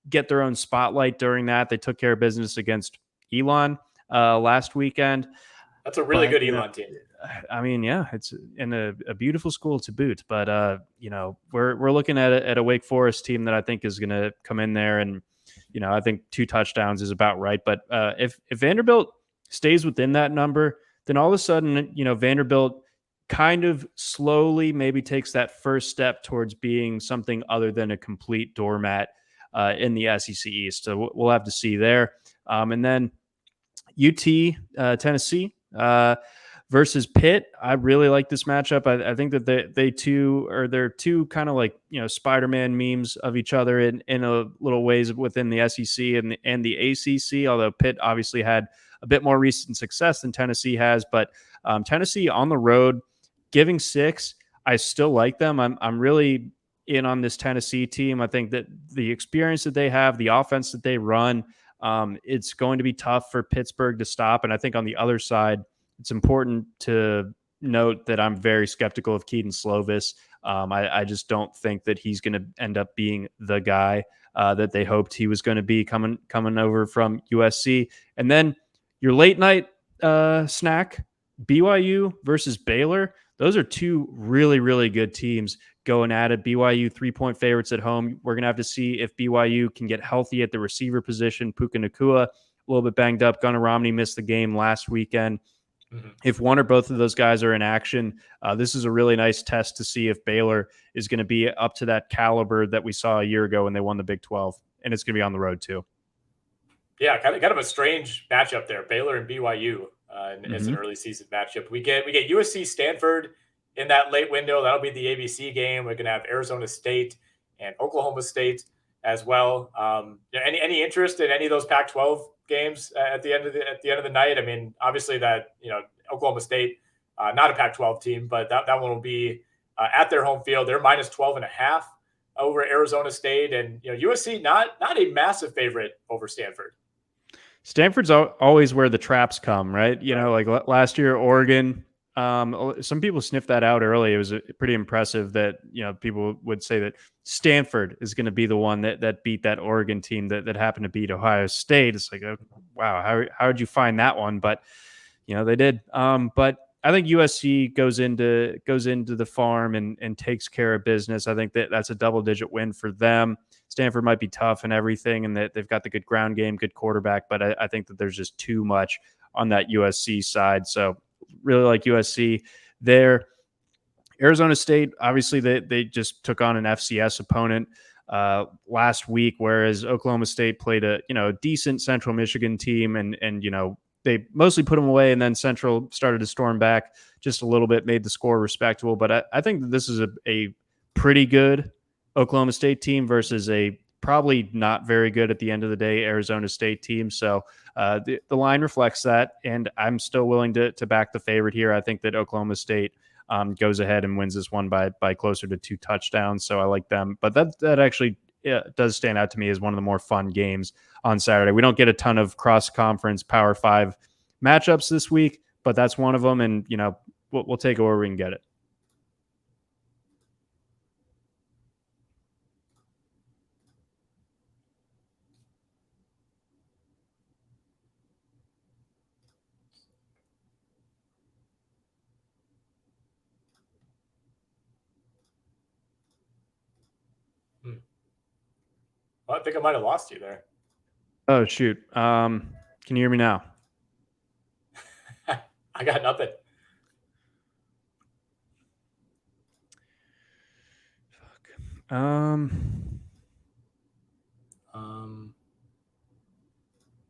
get their own spotlight during that. They took care of business against Elon last weekend. That's a really good Elon team. I mean, yeah, it's in a beautiful school to boot. But we're looking at a Wake Forest team that I think is going to come in there, and I think 2 touchdowns is about right. But if Vanderbilt stays within that number, then all of a sudden, Vanderbilt kind of slowly maybe takes that first step towards being something other than a complete doormat in the SEC East. So we'll have to see there. And then UT, Tennessee versus Pitt. I really like this matchup. I think that they're two kind of Spider-Man memes of each other in a little ways within the SEC and the ACC, although Pitt obviously had a bit more recent success than Tennessee has. But Tennessee on the road, giving 6, I still like them. I'm really in on this Tennessee team. I think that the experience that they have, the offense that they run, it's going to be tough for Pittsburgh to stop. And I think on the other side, it's important to note that I'm very skeptical of Keaton Slovis. I just don't think that he's going to end up being the guy that they hoped he was going to be coming over from USC. And then your late night snack, BYU versus Baylor. those are two really, really good teams going at it. BYU 3-point favorites at home. We're going to have to see if BYU can get healthy at the receiver position. Puka Nacua, a little bit banged up. Gunnar Romney missed the game last weekend. Mm-hmm. If one or both of those guys are in action, this is a really nice test to see if Baylor is going to be up to that caliber that we saw a year ago when they won the Big 12. And it's going to be on the road too. Yeah, kind of a strange matchup there, Baylor and BYU. It's an early season matchup. We get USC Stanford in that late window. That'll be the ABC game. We're going to have Arizona State and Oklahoma State as well. Any interest in any of those Pac-12 games at the end of the night? I mean, obviously that Oklahoma State, not a Pac-12 team, but that one will be at their home field. They're minus 12.5 over Arizona State, and USC not a massive favorite over Stanford. Stanford's always where the traps come, right? Like last year, Oregon. Some people sniffed that out early. It was pretty impressive that people would say that Stanford is going to be the one that beat that Oregon team that happened to beat Ohio State. It's like, wow, how did you find that one? But they did. But I think USC goes into the farm and takes care of business. I think that's a double-digit win for them. Stanford might be tough and everything, and that they've got the good ground game, good quarterback, but I think that there's just too much on that USC side. So really like USC there. Arizona State, obviously they just took on an FCS opponent last week, whereas Oklahoma State played a decent Central Michigan team, and they mostly put them away, and then Central started to storm back just a little bit, made the score respectable. But I think that this is a pretty good Oklahoma State team versus a probably not very good at the end of the day Arizona State team. So the line reflects that, and I'm still willing to back the favorite here. I think that Oklahoma State goes ahead and wins this one by closer to 2 touchdowns. So I like them. But that actually does stand out to me as one of the more fun games on Saturday. We don't get a ton of cross-conference Power 5 matchups this week, but that's one of them, and we'll take it where we can get it. Well, I think I might have lost you there. Oh, shoot. Can you hear me now? I got nothing. Fuck.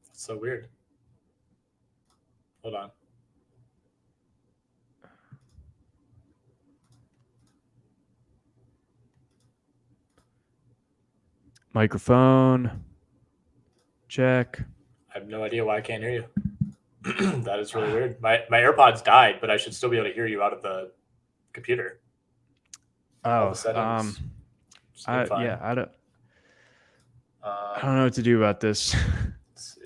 That's so weird. Hold on. Microphone. Check. I have no idea why I can't hear you. That is really weird. My AirPods died, but I should still be able to hear you out of the computer. Oh, I don't know what to do about this. Let's see.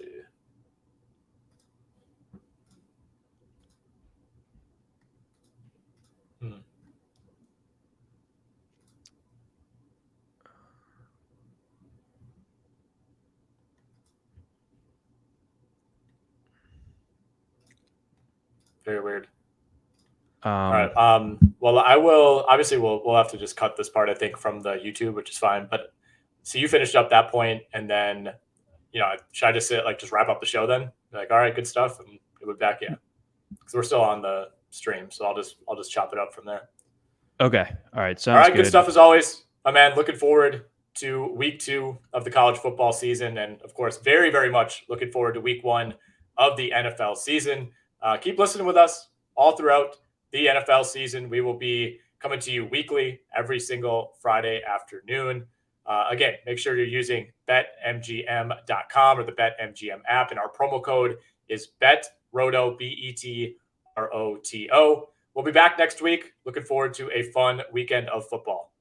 Very weird. All right. Well, I will. Obviously, we'll have to just cut this part, I think, from the YouTube, which is fine. But so you finished up that point, and then, should I just just wrap up the show then? Like, all right, good stuff, and we'll be back. Yeah, because we're still on the stream, so I'll just chop it up from there. Okay. All right. Sounds all right. Good stuff as always, my man. Looking forward to week 2 of the college football season, and of course, very, very much looking forward to week 1 of the NFL season. Keep listening with us all throughout the NFL season. We will be coming to you weekly, every single Friday afternoon. Again, make sure you're using BetMGM.com or the BetMGM app, and our promo code is BETROTO, BETROTO. We'll be back next week. Looking forward to a fun weekend of football.